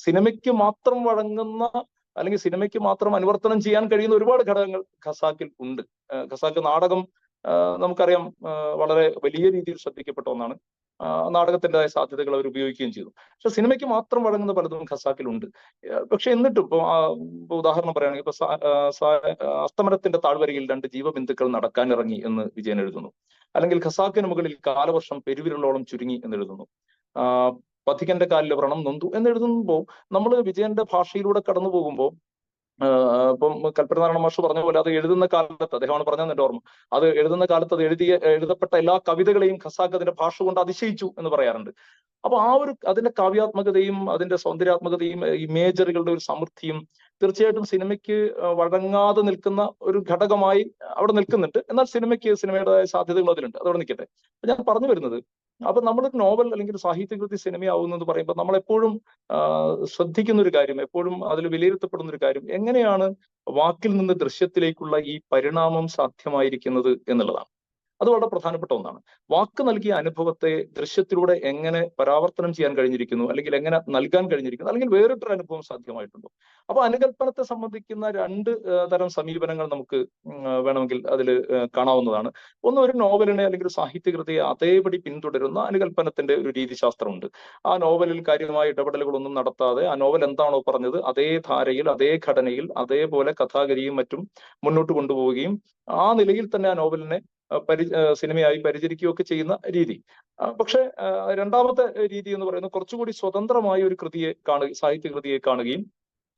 സിനിമയ്ക്ക് മാത്രം വഴങ്ങുന്ന, അല്ലെങ്കിൽ സിനിമയ്ക്ക് മാത്രം അനുവർത്തനം ചെയ്യാൻ കഴിയുന്ന ഒരുപാട് ഘടകങ്ങൾ ഖസാക്കിൽ ഉണ്ട്. ഖസാക്ക് നാടകം നമുക്കറിയാം വളരെ വലിയ രീതിയിൽ ശ്രദ്ധിക്കപ്പെട്ട ഒന്നാണ്. നാടകത്തിൻ്റെതായ സാധ്യതകൾ അവർ ഉപയോഗിക്കുകയും ചെയ്തു. പക്ഷെ സിനിമയ്ക്ക് മാത്രം വഴങ്ങുന്ന പലതും ഖസാക്കിലുണ്ട്. പക്ഷെ എന്നിട്ടും ഇപ്പൊ ഉദാഹരണം പറയുകയാണെങ്കിൽ, ഇപ്പൊ അസ്തമനത്തിന്റെ താഴ്വരയിൽ 2 ജീവബിന്ദുക്കൾ നടക്കാനിറങ്ങി എന്ന് വിജയൻ എഴുതുന്നു. അല്ലെങ്കിൽ ഖസാക്കിന് മുകളിൽ കാലവർഷം പെരുവിരലോളം ചുരുങ്ങി എന്ന് എഴുതുന്നു. പഥികന്റെ കാലിൽ വ്രണം നൊന്തു എന്ന് എഴുതുമ്പോൾ നമ്മൾ വിജയന്റെ ഭാഷയിലൂടെ കടന്നു പോകുമ്പോൾ, ഇപ്പം കൽപ്പനാരായണ മാഷ് പറഞ്ഞ പോലെ, അത് എഴുതുന്ന കാലത്ത്, അദ്ദേഹമാണ് പറഞ്ഞത് എന്റെ ഓർമ്മ, അത് എഴുതുന്ന കാലത്ത് അത് എഴുതപ്പെട്ട എല്ലാ കവിതകളെയും ഖസാക്ക് അതിന്റെ ഭാഷ കൊണ്ട് അതിശയിച്ചു എന്ന് പറയാറുണ്ട്. അപ്പൊ അതിന്റെ കാവ്യാത്മകതയും അതിന്റെ സൗന്ദര്യാത്മകതയും ഇമേജറികളുടെ ഒരു സമൃദ്ധിയും തീർച്ചയായിട്ടും സിനിമയ്ക്ക് വഴങ്ങാതെ നിൽക്കുന്ന ഒരു ഘടകമായി അവിടെ നിൽക്കുന്നുണ്ട്. എന്നാൽ സിനിമയുടേതായ സാധ്യതകൾ അതിലുണ്ട്. അതവിടെ നിൽക്കട്ടെ. അപ്പൊ ഞാൻ പറഞ്ഞു വരുന്നത്, അപ്പൊ നമ്മളൊരു നോവൽ അല്ലെങ്കിൽ സാഹിത്യകൃതി സിനിമയാവുന്നത് പറയുമ്പോൾ നമ്മളെപ്പോഴും ശ്രദ്ധിക്കുന്ന ഒരു കാര്യം, എപ്പോഴും അതിൽ വിലയിരുത്തപ്പെടുന്ന ഒരു കാര്യം, എങ്ങനെയാണ് വാക്കിൽ നിന്ന് ദൃശ്യത്തിലേക്കുള്ള ഈ പരിണാമം സാധ്യമായിരിക്കുന്നത് എന്നുള്ളതാണ്. അത് വളരെ പ്രധാനപ്പെട്ട ഒന്നാണ്. വാക്ക് നൽകിയ അനുഭവത്തെ ദൃശ്യത്തിലൂടെ എങ്ങനെ പരാവർത്തനം ചെയ്യാൻ കഴിഞ്ഞിരിക്കുന്നു, അല്ലെങ്കിൽ എങ്ങനെ നൽകാൻ കഴിഞ്ഞിരിക്കുന്നു, അല്ലെങ്കിൽ വേറിട്ടൊരു അനുഭവം സാധ്യമായിട്ടുണ്ടോ. അപ്പൊ അനുകൽപ്പനത്തെ സംബന്ധിക്കുന്ന 2 തരം സമീപനങ്ങൾ നമുക്ക് വേണമെങ്കിൽ അതിൽ കാണാവുന്നതാണ്. ഒന്ന്, ഒരു നോവലിനെ അല്ലെങ്കിൽ ഒരു സാഹിത്യകൃതിയെ അതേപടി പിന്തുടരുന്ന അനുകൽപ്പനത്തിന്റെ ഒരു രീതിശാസ്ത്രമുണ്ട്. ആ നോവലിൽ കാര്യമായ ഇടപെടലുകളൊന്നും നടത്താതെ ആ നോവൽ എന്താണോ പറഞ്ഞത് അതേ ധാരയിൽ, അതേ ഘടനയിൽ, അതേപോലെ കഥാഗതിയും മറ്റും മുന്നോട്ട് കൊണ്ടുപോവുകയും ആ നിലയിൽ തന്നെ ആ നോവലിനെ സിനിമയായി പരിചരിക്കുകയൊക്കെ ചെയ്യുന്ന രീതി. പക്ഷെ രണ്ടാമത്തെ രീതി എന്ന് പറയുന്നത് കുറച്ചുകൂടി സ്വതന്ത്രമായ ഒരു സാഹിത്യകൃതിയെ കാണുകയും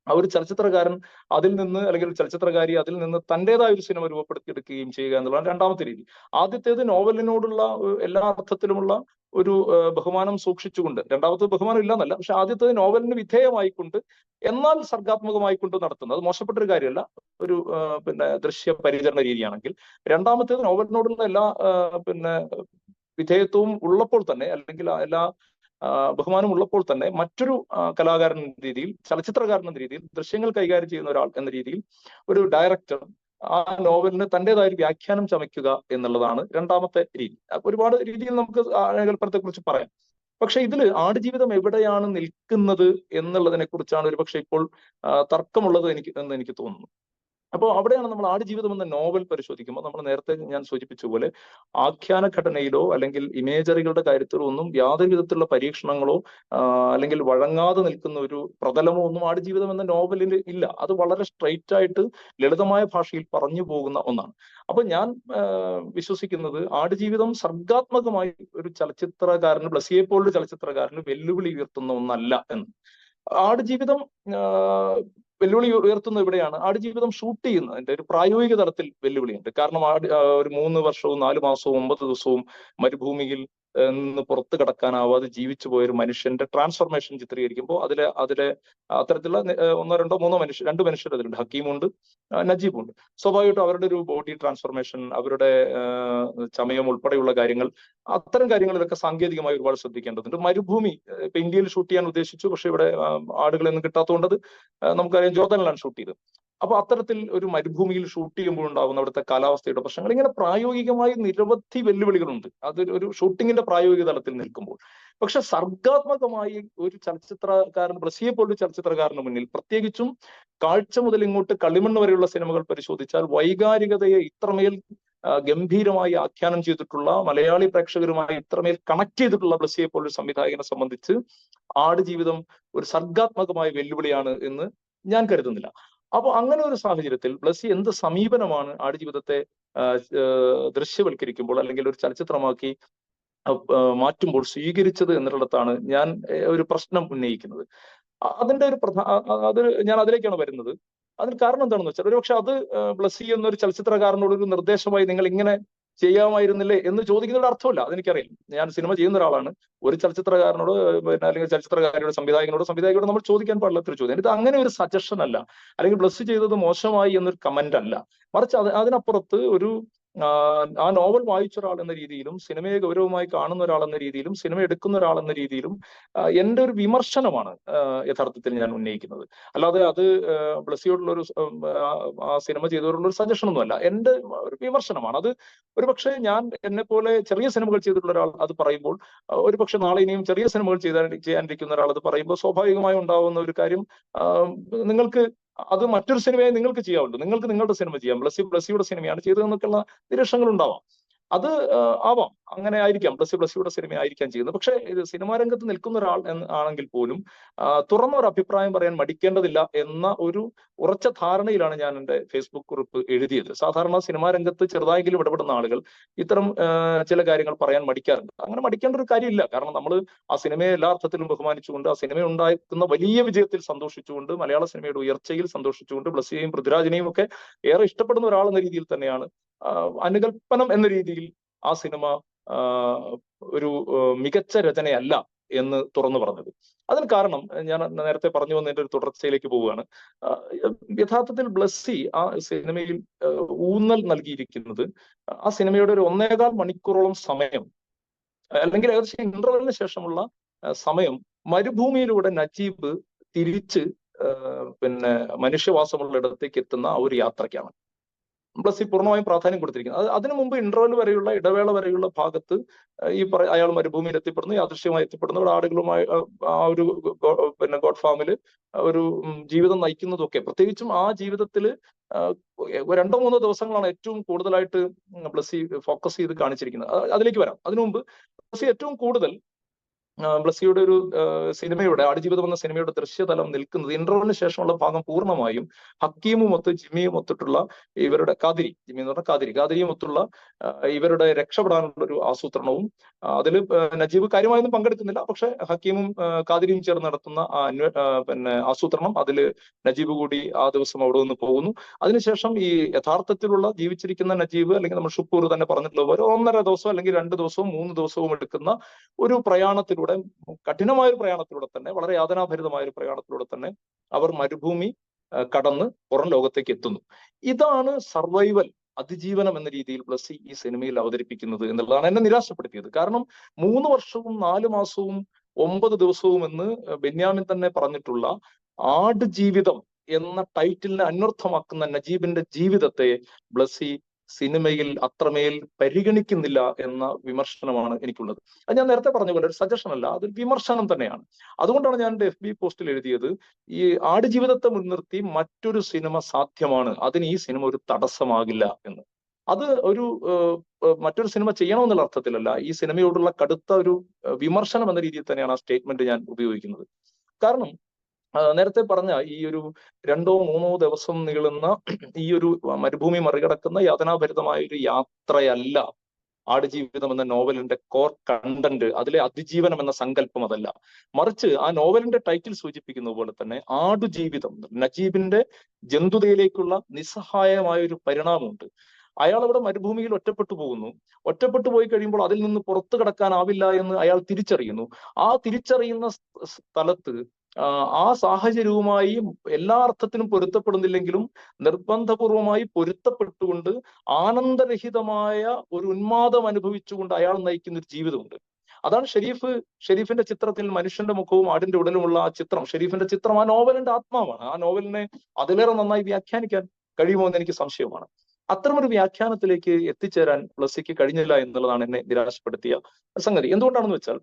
ആ ഒരു ചലച്ചിത്രകാരൻ അതിൽ നിന്ന്, അല്ലെങ്കിൽ ചലച്ചിത്രകാരി അതിൽ നിന്ന് തന്റേതായ ഒരു സിനിമ രൂപപ്പെടുത്തിയെടുക്കുകയും ചെയ്യുക എന്നുള്ളതാണ് രണ്ടാമത്തെ രീതി. ആദ്യത്തേത് നോവലിനോടുള്ള എല്ലാ അർത്ഥത്തിലുമുള്ള ഒരു ബഹുമാനം സൂക്ഷിച്ചുകൊണ്ട്, രണ്ടാമത്തെ ബഹുമാനം ഇല്ലെന്നല്ല, പക്ഷെ ആദ്യത്തേത് നോവലിന് വിധേയമായിക്കൊണ്ട് എന്നാൽ സർഗാത്മകമായിക്കൊണ്ട് നടത്തുന്നത്, അത് മോശപ്പെട്ടൊരു കാര്യമല്ല, ഒരു ദൃശ്യ പരിചരണ രീതിയാണെങ്കിൽ. രണ്ടാമത്തേത് നോവലിനോടുള്ള എല്ലാ വിധേയത്വവും ഉള്ളപ്പോൾ തന്നെ, അല്ലെങ്കിൽ എല്ലാ ബഹുമാനം ഉള്ളപ്പോൾ തന്നെ, മറ്റൊരു കലാകാരൻ എന്ന രീതിയിൽ, ചലച്ചിത്രകാരൻ എന്ന രീതിയിൽ, ദൃശ്യങ്ങൾ കൈകാര്യം ചെയ്യുന്ന ഒരാൾ എന്ന രീതിയിൽ, ഒരു ഡയറക്ടർ ആ നോവലിന് തന്റേതായ ഒരു വ്യാഖ്യാനം ചമയ്ക്കുക എന്നുള്ളതാണ് രണ്ടാമത്തെ രീതി. ഒരുപാട് രീതിയിൽ നമുക്ക് ആനകൽപ്പനത്തെ കുറിച്ച് പറയാം. പക്ഷെ ഇതിൽ ആടുജീവിതം എവിടെയാണ് നിൽക്കുന്നത് എന്നുള്ളതിനെ കുറിച്ചാണ് ഒരുപക്ഷെ ഇപ്പോൾ തർക്കമുള്ളത് എന്ന് എനിക്ക് തോന്നുന്നു. അപ്പോൾ അവിടെയാണ് നമ്മൾ ആടുജീവിതം എന്ന നോവൽ പരിശോധിക്കുമ്പോൾ നമ്മൾ നേരത്തെ ഞാൻ സൂചിപ്പിച്ച പോലെ ആഖ്യാന ഘടനയിലോ അല്ലെങ്കിൽ ഇമേജറികളുടെ കാര്യത്തിലോ ഒന്നും യാതൊരു വിധത്തിലുള്ള പരീക്ഷണങ്ങളോ അല്ലെങ്കിൽ വഴങ്ങാതെ നിൽക്കുന്ന ഒരു പ്രതലമോ ഒന്നും ആടുജീവിതം എന്ന നോവലിൽ ഇല്ല. അത് വളരെ സ്ട്രെയിറ്റ് ആയിട്ട് ലളിതമായ ഭാഷയിൽ പറഞ്ഞു പോകുന്ന ഒന്നാണ്. അപ്പൊ ഞാൻ വിശ്വസിക്കുന്നത് ആടുജീവിതം സർഗാത്മകമായി ഒരു ചലച്ചിത്രകാരന്, ബ്ലസിയെ പോലൊരു ചലച്ചിത്രകാരന് വെല്ലുവിളി ഉയർത്തുന്ന ഒന്നല്ല എന്ന്. ആടുജീവിതം വെല്ലുവിളി ഉയർത്തുന്നത് ഇവിടെയാണ്. ആടുജീവിതം ഷൂട്ട് ചെയ്യുന്നതിന്റെ ഒരു പ്രായോഗിക തലത്തിൽ വെല്ലുവിളിയുണ്ട്. കാരണം ഒരു 3 വർഷവും 4 മാസവും 9 ദിവസവും മരുഭൂമിയിൽ നിന്ന് പുറത്തു കടക്കാനാവാതെ ജീവിച്ചു പോയ ഒരു മനുഷ്യന്റെ ട്രാൻസ്ഫോർമേഷൻ ചിത്രീകരിക്കുമ്പോൾ അതിലെ അത്തരത്തിലുള്ള ഒന്നോ രണ്ടോ മൂന്നോ രണ്ട് മനുഷ്യർ അതിലുണ്ട്. ഹക്കീമുണ്ട്, നജീബുണ്ട്. സ്വാഭാവികമായിട്ടും അവരുടെ ഒരു ബോഡി ട്രാൻസ്ഫോർമേഷൻ, അവരുടെ ചമയം ഉൾപ്പെടെയുള്ള കാര്യങ്ങൾ, അത്തരം കാര്യങ്ങളിലൊക്കെ സാങ്കേതികമായി ഒരുപാട് ശ്രദ്ധിക്കേണ്ടതുണ്ട്. മരുഭൂമി ഇപ്പൊ ഇന്ത്യയിൽ ഷൂട്ട് ചെയ്യാൻ ഉദ്ദേശിച്ചു, പക്ഷെ ഇവിടെ ആടുകളൊന്നും കിട്ടാത്തതുകൊണ്ട് നമുക്കറിയാം ജോർദാനിലാണ് ഷൂട്ട് ചെയ്തത്. അപ്പൊ അത്തരത്തിൽ ഒരു മരുഭൂമിയിൽ ഷൂട്ട് ചെയ്യുമ്പോൾ ഉണ്ടാകുന്ന അവിടുത്തെ കാലാവസ്ഥയുടെ പ്രശ്നങ്ങൾ, ഇങ്ങനെ പ്രായോഗികമായി നിരവധി വെല്ലുവിളികളുണ്ട് അത് ഒരു ഷൂട്ടിങ്ങിന്റെ പ്രായോഗിക തലത്തിൽ നിൽക്കുമ്പോൾ. പക്ഷെ സർഗാത്മകമായി ഒരു ചലച്ചിത്രകാരൻ, ബ്ലസിയെ പോലൊരു ചലച്ചിത്രകാരന് മുന്നിൽ, പ്രത്യേകിച്ചും കാഴ്ച മുതൽ ഇങ്ങോട്ട് കളിമണ്ണ് വരെയുള്ള സിനിമകൾ പരിശോധിച്ചാൽ വൈകാരികതയെ ഇത്രമേൽ ഗംഭീരമായി ആഖ്യാനം ചെയ്തിട്ടുള്ള, മലയാളി പ്രേക്ഷകരുമായി ഇത്രമേൽ കണക്ട് ചെയ്തിട്ടുള്ള ബ്ലസിയെ പോലൊരു സംവിധായകനെ സംബന്ധിച്ച് ആടുജീവിതം ഒരു സർഗാത്മകമായ വെല്ലുവിളിയാണ് എന്ന് ഞാൻ കരുതുന്നില്ല. അപ്പൊ അങ്ങനെ ഒരു സാഹചര്യത്തിൽ ബ്ലസി എന്ത് സമീപനമാണ് ആടുജീവിതത്തെ ദൃശ്യവൽക്കരിക്കുമ്പോൾ അല്ലെങ്കിൽ ഒരു ചലച്ചിത്രമാക്കി മാറ്റുമ്പോൾ സ്വീകരിച്ചത് എന്നിടത്താണ് ഞാൻ ഒരു പ്രശ്നം ഉന്നയിക്കുന്നത്. അതിന്റെ ഒരു അത് ഞാൻ അതിലേക്കാണ് വരുന്നത്. അതിന് കാരണം എന്താണെന്ന് വെച്ചാൽ, ഒരുപക്ഷെ അത് ബ്ലസി എന്നൊരു ചലച്ചിത്രകാരനോട് ഒരു നിർദ്ദേശമായി നിങ്ങൾ ഇങ്ങനെ ചെയ്യാമായിരുന്നില്ലേ എന്ന് ചോദിക്കുന്നതിന്റെ അർത്ഥമില്ല. അതെനിക്കറിയാം. ഞാൻ സിനിമ ചെയ്യുന്ന ഒരാളാണ്. ഒരു ചലച്ചിത്രകാരനോട് അല്ലെങ്കിൽ ചലച്ചിത്രകാരിയുടെ സംവിധായകനോട് നമ്മൾ ചോദിക്കാൻ പാടില്ലാത്തൊരു ചോദ്യം. ഇത് അങ്ങനെ ഒരു സജഷൻ അല്ല, അല്ലെങ്കിൽ ബ്ലസ് ചെയ്തത് മോശമായി എന്നൊരു കമന്റ് അല്ല. മറിച്ച് അതിനപ്പുറത്ത് ഒരു ആ നോവൽ വായിച്ച ഒരാൾ എന്ന രീതിയിലും സിനിമയെ ഗൗരവമായി കാണുന്ന ഒരാൾ എന്ന രീതിയിലും സിനിമ എടുക്കുന്ന ഒരാൾ എന്ന രീതിയിലും എന്റെ ഒരു വിമർശനമാണ് യഥാർത്ഥത്തിൽ ഞാൻ ഉന്നയിക്കുന്നത്. അല്ലാതെ അത് ബ്ലസിയോടുള്ള ഒരു ആ സിനിമ ചെയ്തവരുള്ള ഒരു സജഷൻ ഒന്നുമല്ല, എന്റെ ഒരു വിമർശനമാണ്. അത് ഒരുപക്ഷെ ഞാൻ എന്നെ പോലെ ചെറിയ സിനിമകൾ ചെയ്തിട്ടുള്ള ഒരാൾ അത് പറയുമ്പോൾ, ഒരുപക്ഷെ നാളെ ഇനിയും ചെറിയ സിനിമകൾ ചെയ്യാനിരിക്കുന്ന ഒരാൾ അത് പറയുമ്പോൾ സ്വാഭാവികമായി ഉണ്ടാവുന്ന ഒരു കാര്യം, നിങ്ങൾക്ക് അത് മറ്റൊരു സിനിമയായി നിങ്ങൾക്ക് ചെയ്യാമല്ലോ, നിങ്ങൾക്ക് നിങ്ങളുടെ സിനിമ ചെയ്യാം, ബ്ലസിയുടെ സിനിമയാണ് ചെയ്തതെന്നൊക്കെയുള്ള നിരീക്ഷണങ്ങൾ ഉണ്ടാവാം. അത് ആവാം, അങ്ങനെ ആയിരിക്കാം, ബ്ലസിയുടെ സിനിമ ആയിരിക്കാം ചെയ്യുന്നത്. പക്ഷെ ഇത് സിനിമാ രംഗത്ത് നിൽക്കുന്ന ഒരാൾ ആണെങ്കിൽ പോലും തുറന്ന ഒരു അഭിപ്രായം പറയാൻ മടിക്കേണ്ടതില്ല എന്ന ഒരു ഉറച്ച ധാരണയിലാണ് ഞാൻ എൻ്റെ ഫേസ്ബുക്ക് കുറിപ്പ് എഴുതിയത്. സാധാരണ സിനിമാ രംഗത്ത് ചെറുതായെങ്കിലും ഇടപെടുന്ന ആളുകൾ ഇത്തരം ചില കാര്യങ്ങൾ പറയാൻ മടിക്കാറുണ്ട്. അങ്ങനെ മടിക്കേണ്ട ഒരു കാര്യമില്ല. കാരണം നമ്മൾ ആ സിനിമയെ എല്ലാ അർത്ഥത്തിലും ബഹുമാനിച്ചുകൊണ്ട്, ആ സിനിമ ഉണ്ടാക്കുന്ന വലിയ വിജയത്തിൽ സന്തോഷിച്ചുകൊണ്ട്, മലയാള സിനിമയുടെ ഉയർച്ചയിൽ സന്തോഷിച്ചുകൊണ്ട്, ബ്ലസിയെയും പൃഥ്വിരാജിനെയും ഒക്കെ ഏറെ ഇഷ്ടപ്പെടുന്ന ഒരാളെന്ന രീതിയിൽ തന്നെയാണ് അനുകൽപ്പനം എന്ന രീതിയിൽ ആ സിനിമ ഒരു മികച്ച രചനയല്ല എന്ന് തുറന്നു പറഞ്ഞത്. അതിന് കാരണം ഞാൻ നേരത്തെ പറഞ്ഞു വന്നതിന്റെ ഒരു തുടർച്ചയിലേക്ക് പോവുകയാണ്. യഥാർത്ഥത്തിൽ ബ്ലസ്സി ആ സിനിമയിൽ ഊന്നൽ നൽകിയിരിക്കുന്നത് ആ സിനിമയുടെ ഒരു 1.25 മണിക്കൂറോളം സമയം, അല്ലെങ്കിൽ ഏകദേശം ഇന്റർവെല്ലിന് ശേഷമുള്ള സമയം, മരുഭൂമിയിലൂടെ നജീബ് തിരിച്ച് മനുഷ്യവാസമുള്ള ഇടത്തേക്ക് എത്തുന്ന ആ ഒരു യാത്രയ്ക്കാണ് ബ്ലസി പൂർണ്ണമായും പ്രാധാന്യം കൊടുത്തിരിക്കുന്നത്. അതിനു മുമ്പ് ഇന്റർവെൽ വരെയുള്ള, ഇടവേള വരെയുള്ള ഭാഗത്ത് അയാൾ മരുഭൂമിയിൽ എത്തിപ്പെടുന്നു, യാദൃശ്യമായി എത്തിപ്പെടുന്നു, ഇവിടെ ആടുകളുമായി ആ ഒരു ഗോഡ് ഫാമില് ഒരു ജീവിതം നയിക്കുന്നതൊക്കെ, പ്രത്യേകിച്ചും ആ ജീവിതത്തിൽ 2-3 ദിവസങ്ങളാണ് ഏറ്റവും കൂടുതലായിട്ട് ബ്ലസി ഫോക്കസ് ചെയ്ത് കാണിച്ചിരിക്കുന്നത്. അതിലേക്ക് വരാം. അതിനു മുമ്പ് ബ്ലസി ഏറ്റവും കൂടുതൽ ബ്ലസിയുടെ ഒരു സിനിമയുടെ, ആടുജീവിതം എന്ന സിനിമയുടെ ദൃശ്യതലം നിൽക്കുന്നത് ഇന്റർവെല്ലിന് ശേഷമുള്ള ഭാഗം പൂർണ്ണമായും ഹക്കീമുമൊത്ത് ജിമ്മിയും ഒത്തിട്ടുള്ള ഇവരുടെ ജിമ്മി എന്ന് പറഞ്ഞാൽ കാതിരിയുമൊത്തുള്ള ഇവരുടെ രക്ഷപ്പെടാനുള്ള ഒരു ആസൂത്രണവും, അതിൽ നജീബ് കാര്യമായൊന്നും പങ്കെടുക്കുന്നില്ല, പക്ഷെ ഹക്കീമും കാതിരിയും ചേർന്ന് നടത്തുന്ന ആസൂത്രണം, അതിൽ നജീബ് കൂടി ആ ദിവസം അവിടെ നിന്ന് പോകുന്നു. അതിനുശേഷം ഈ യഥാർത്ഥത്തിലുള്ള ജീവിച്ചിരിക്കുന്ന നജീബ്, അല്ലെങ്കിൽ നമ്മൾ ഷുക്കൂർ തന്നെ പറഞ്ഞിട്ടുള്ള പോലെ 1.5 ദിവസം അല്ലെങ്കിൽ 2 ദിവസവും 3 ദിവസവും എടുക്കുന്ന ഒരു പ്രയാണത്തിലൂടെ, കഠിനമായ ഒരു പ്രയാണത്തിലൂടെ തന്നെ, വളരെ യാതനാഭരിതമായ ഒരു പ്രയാണത്തിലൂടെ തന്നെ അവർ മരുഭൂമി കടന്ന് പുറം ലോകത്തേക്ക് എത്തുന്നു. ഇതാണ് സർവൈവൽ, അതിജീവനം എന്ന രീതിയിൽ ബ്ലസി ഈ സിനിമയിൽ അവതരിപ്പിക്കുന്നത് എന്നുള്ളതാണ് എന്നെ നിരാശപ്പെടുത്തിയത്. കാരണം 3 വർഷവും 4 മാസവും 9 ദിവസവും എന്ന് ബെന്യാമിൻ തന്നെ പറഞ്ഞിട്ടുള്ള ആടുജീവിതം എന്ന ടൈറ്റിലിനെ അന്വർത്ഥമാക്കുന്ന നജീബിന്റെ ജീവിതത്തെ ബ്ലസ്സി സിനിമയിൽ അത്രമേൽ പരിഗണിക്കുന്നില്ല എന്ന വിമർശനമാണ് എനിക്കുള്ളത്. അത് ഞാൻ നേരത്തെ പറഞ്ഞ പോലെ ഒരു സജഷൻ അല്ല, അതൊരു വിമർശനം തന്നെയാണ്. അതുകൊണ്ടാണ് ഞാൻ എന്റെ FB പോസ്റ്റിൽ എഴുതിയത്, ഈ ആടുജീവിതത്തെ മുൻനിർത്തി മറ്റൊരു സിനിമ സാധ്യമാണ്, അതിന് ഈ സിനിമ ഒരു തടസ്സമാകില്ല എന്ന്. അത് ഒരു മറ്റൊരു സിനിമ ചെയ്യണമെന്നുള്ള അർത്ഥത്തിലല്ല, ഈ സിനിമയോടുള്ള കടുത്ത ഒരു വിമർശനം എന്ന രീതിയിൽ തന്നെയാണ് ആ സ്റ്റേറ്റ്മെന്റ് ഞാൻ ഉപയോഗിക്കുന്നത്. കാരണം നേരത്തെ പറഞ്ഞ ഈ ഒരു 2-3 ദിവസം നീളുന്ന ഈ ഒരു മരുഭൂമി മറികടക്കുന്ന യാതനാഭരിതമായ ഒരു യാത്രയല്ല ആടുജീവിതം എന്ന നോവലിന്റെ കോർ കണ്ടന്റ്, അതിലെ അതിജീവനം എന്ന സങ്കല്പം അതല്ല. മറിച്ച് ആ നോവലിന്റെ ടൈറ്റിൽ സൂചിപ്പിക്കുന്ന പോലെ തന്നെ ആടുജീവിതം, നജീബിന്റെ ജന്തുതയിലേക്കുള്ള നിസ്സഹായമായ ഒരു പരിണാമമുണ്ട്. അയാൾ അവിടെ മരുഭൂമിയിൽ ഒറ്റപ്പെട്ടു പോകുന്നു. ഒറ്റപ്പെട്ടു പോയി കഴിയുമ്പോൾ അതിൽ നിന്ന് പുറത്തു കടക്കാനാവില്ല എന്ന് അയാൾ തിരിച്ചറിയുന്നു. ആ തിരിച്ചറിയുന്ന സ്ഥലത്ത് ആ സാഹചര്യവുമായി എല്ലാ അർത്ഥത്തിനും പൊരുത്തപ്പെടുന്നില്ലെങ്കിലും നിർബന്ധപൂർവമായി പൊരുത്തപ്പെട്ടുകൊണ്ട് ആനന്ദരഹിതമായ ഒരു ഉന്മാദം അനുഭവിച്ചുകൊണ്ട് അയാൾ നയിക്കുന്ന ഒരു ജീവിതമുണ്ട്. അതാണ് ഷെരീഫിന്റെ ചിത്രത്തിൽ മനുഷ്യന്റെ മുഖവും ആടിന്റെ ഉടലുമുള്ള ആ ചിത്രം, ഷെരീഫിന്റെ ചിത്രം ആ നോവലിന്റെ ആത്മാവാണ്. ആ നോവലിനെ അതിലേറെ നന്നായി വ്യാഖ്യാനിക്കാൻ കഴിയുമോ എന്ന് എനിക്ക് സംശയമാണ്. അത്തരമൊരു വ്യാഖ്യാനത്തിലേക്ക് എത്തിച്ചേരാൻ ബ്ലസ്സിക്ക് കഴിഞ്ഞില്ല എന്നുള്ളതാണ് എന്നെ നിരാശപ്പെടുത്തിയ സംഗതി. എന്തുകൊണ്ടാണെന്ന് വെച്ചാൽ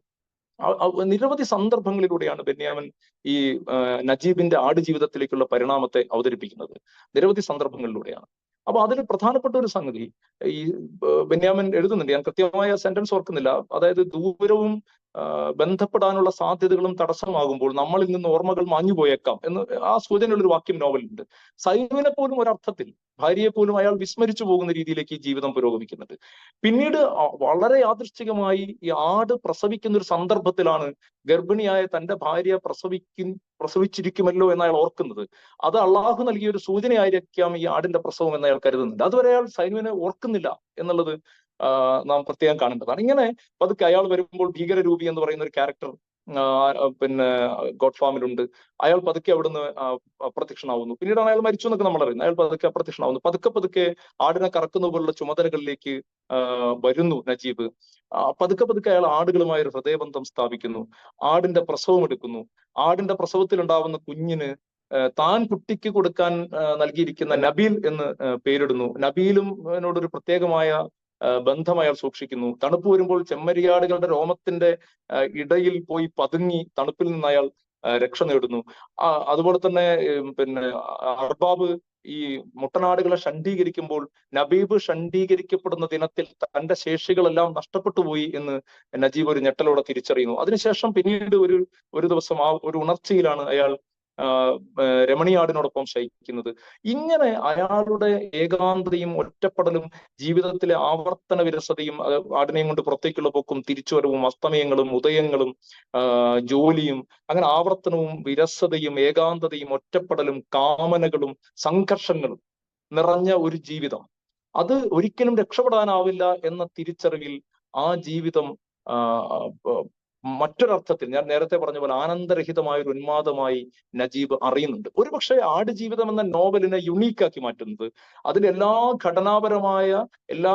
നിരവധി സന്ദർഭങ്ങളിലൂടെയാണ് ബെന്യാമിൻ ഈ നജീബിന്റെ ആടുജീവിതത്തിലേക്കുള്ള പരിണാമത്തെ അവതരിപ്പിക്കുന്നത്. നിരവധി സന്ദർഭങ്ങളിലൂടെയാണ്. അപ്പൊ അതിൽ പ്രധാനപ്പെട്ട ഒരു സംഗതി ഈ ബെന്യാമിൻ എഴുതുന്നുണ്ട്, ഞാൻ കൃത്യമായ സെന്റൻസ് ഓർക്കുന്നില്ല. അതായത് ദൂരവും ബന്ധപ്പെടാനുള്ള സാധ്യതകളും തടസ്സമാകുമ്പോൾ നമ്മളിൽ നിന്ന് ഓർമ്മകൾ മാഞ്ഞുപോയേക്കാം എന്ന് ആ സൂചനയുള്ളൊരു വാക്യം നോവലുണ്ട്. സൈനുവിനെ പോലും ഒരർത്ഥത്തിൽ, ഭാര്യയെ പോലും അയാൾ വിസ്മരിച്ചു പോകുന്ന രീതിയിലേക്ക് ഈ ജീവിതം പുരോഗമിക്കുന്നുണ്ട്. പിന്നീട് വളരെ യാദൃശ്ചികമായി ഈ ആട് പ്രസവിക്കുന്ന ഒരു സന്ദർഭത്തിലാണ് ഗർഭിണിയായ തന്റെ ഭാര്യ പ്രസവിച്ചിരിക്കുമല്ലോ എന്ന് അയാൾ ഓർക്കുന്നത്. അത് അള്ളാഹു നൽകിയ ഒരു സൂചനയായിരിക്കാം ഈ ആടിന്റെ പ്രസവം എന്ന് അയാൾ കരുതുന്നുണ്ട്. അതുവരെ അയാൾ സൈനുവിനെ ഓർക്കുന്നില്ല എന്നുള്ളത് നാം പ്രത്യേകം കാണേണ്ടതാണ്. ഇങ്ങനെ പതുക്കെ അയാൾ വരുമ്പോൾ ഭീകരരൂപി എന്ന് പറയുന്ന ഒരു ക്യാരക്ടർ പിന്നെ ഗോഡ് ഫാമിലുണ്ട്. അയാൾ പതുക്കെ അവിടുന്ന് അപ്രത്യക്ഷനാവുന്നു. പിന്നീടാണ് അയാൾ മരിച്ചു എന്നൊക്കെ നമ്മൾ അറിയുന്നത്. അയാൾ പതുക്കെ അപ്രത്യക്ഷനാവുന്നു. പതുക്കെ ആടിനെ കറക്കുന്ന പോലുള്ള ചുമതലകളിലേക്ക് വരുന്നു നജീബ്. പതുക്കെ അയാൾ ആടുകളുമായി ഒരു ഹൃദയബന്ധം സ്ഥാപിക്കുന്നു. ആടിന്റെ പ്രസവം എടുക്കുന്നു. ആടിന്റെ പ്രസവത്തിൽ ഉണ്ടാവുന്ന കുഞ്ഞിന് താൻ കുട്ടിക്ക് കൊടുക്കാൻ നൽകിയിരിക്കുന്ന നബീൽ എന്ന് പേരിടുന്നു. നബീലും ഒരു പ്രത്യേകമായ ബന്ധം അയാൾ സൂക്ഷിക്കുന്നു. തണുപ്പ് വരുമ്പോൾ ചെമ്മരിയാടുകളുടെ രോമത്തിന്റെ ഇടയിൽ പോയി പതുങ്ങി തണുപ്പിൽ നിന്ന് അയാൾ രക്ഷ നേടുന്നു. അതുപോലെ തന്നെ പിന്നെ അർബാബ് ഈ മുട്ടനാടുകളെ ഷണ്ഡീകരിക്കുമ്പോൾ നബീബ് ഷണ്ഡീകരിക്കപ്പെടുന്ന ദിനത്തിൽ തന്റെ ശേഷികളെല്ലാം നഷ്ടപ്പെട്ടു പോയി എന്ന് നജീബ് ഒരു ഞെട്ടലോടെ തിരിച്ചറിയുന്നു. അതിനുശേഷം പിന്നീട് ഒരു ദിവസം ആ ഒരു ഉണർച്ചയിലാണ് അയാൾ രമണിയാടിനോടൊപ്പം ശയിക്കുന്നത്. ഇങ്ങനെ അയാളുടെ ഏകാന്തതയും ഒറ്റപ്പെടലും ജീവിതത്തിലെ ആവർത്തന വിരസതയും ആടിനെയും കൊണ്ട് പുറത്തേക്കുള്ള പോക്കും തിരിച്ചുവരവും അസ്തമയങ്ങളും ഉദയങ്ങളും ജോലിയും അങ്ങനെ ആവർത്തനവും വിരസതയും ഏകാന്തതയും ഒറ്റപ്പെടലും കാമനകളും സംഘർഷങ്ങളും നിറഞ്ഞ ഒരു ജീവിതം, അത് ഒരിക്കലും രക്ഷപ്പെടാനാവില്ല എന്ന തിരിച്ചറിവിൽ ആ ജീവിതം മറ്റൊരർത്ഥത്തിൽ ഞാൻ നേരത്തെ പറഞ്ഞ പോലെ ആനന്ദരഹിതമായ ഒരു ഉന്മാദമായി നജീബ് അറിയുന്നുണ്ട്. ഒരുപക്ഷെ ആടുജീവിതം എന്ന നോവലിനെ യുണീക്കാക്കി മാറ്റുന്നത് അതിന്റെ എല്ലാ ഘടനാപരമായ എല്ലാ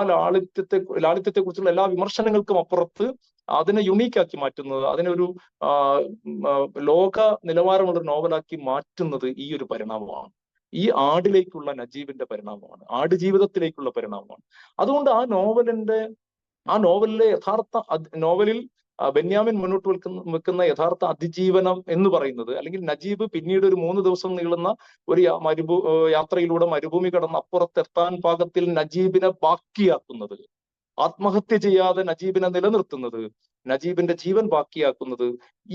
ലാളിത്യത്തെ കുറിച്ചുള്ള എല്ലാ വിമർശനങ്ങൾക്കും അപ്പുറത്ത് അതിനെ യുണീക്കാക്കി മാറ്റുന്നത്, അതിനൊരു ലോക നിലവാരമുള്ള നോവലാക്കി മാറ്റുന്നത് ഈ ഒരു പരിണാമമാണ്. ഈ ആടിലേക്കുള്ള നജീബിന്റെ പരിണാമമാണ്, ആടുജീവിതത്തിലേക്കുള്ള പരിണാമമാണ്. അതുകൊണ്ട് ആ നോവലിലെ നോവലിൽ ബെന്യാമിൻ മുന്നോട്ട് വെക്കുന്ന യഥാർത്ഥ അതിജീവനം എന്ന് പറയുന്നത്, അല്ലെങ്കിൽ നജീബ് പിന്നീട് ഒരു 3 ദിവസം നീളുന്ന ഒരു യാത്രയിലൂടെ മരുഭൂമി കടന്ന് അപ്പുറത്തെത്താൻ പാകത്തിൽ നജീബിനെ ബാക്കിയാക്കുന്നത്, ആത്മഹത്യ ചെയ്യാതെ നജീബിനെ നിലനിർത്തുന്നത്, നജീബിന്റെ ജീവൻ ബാക്കിയാക്കുന്നത്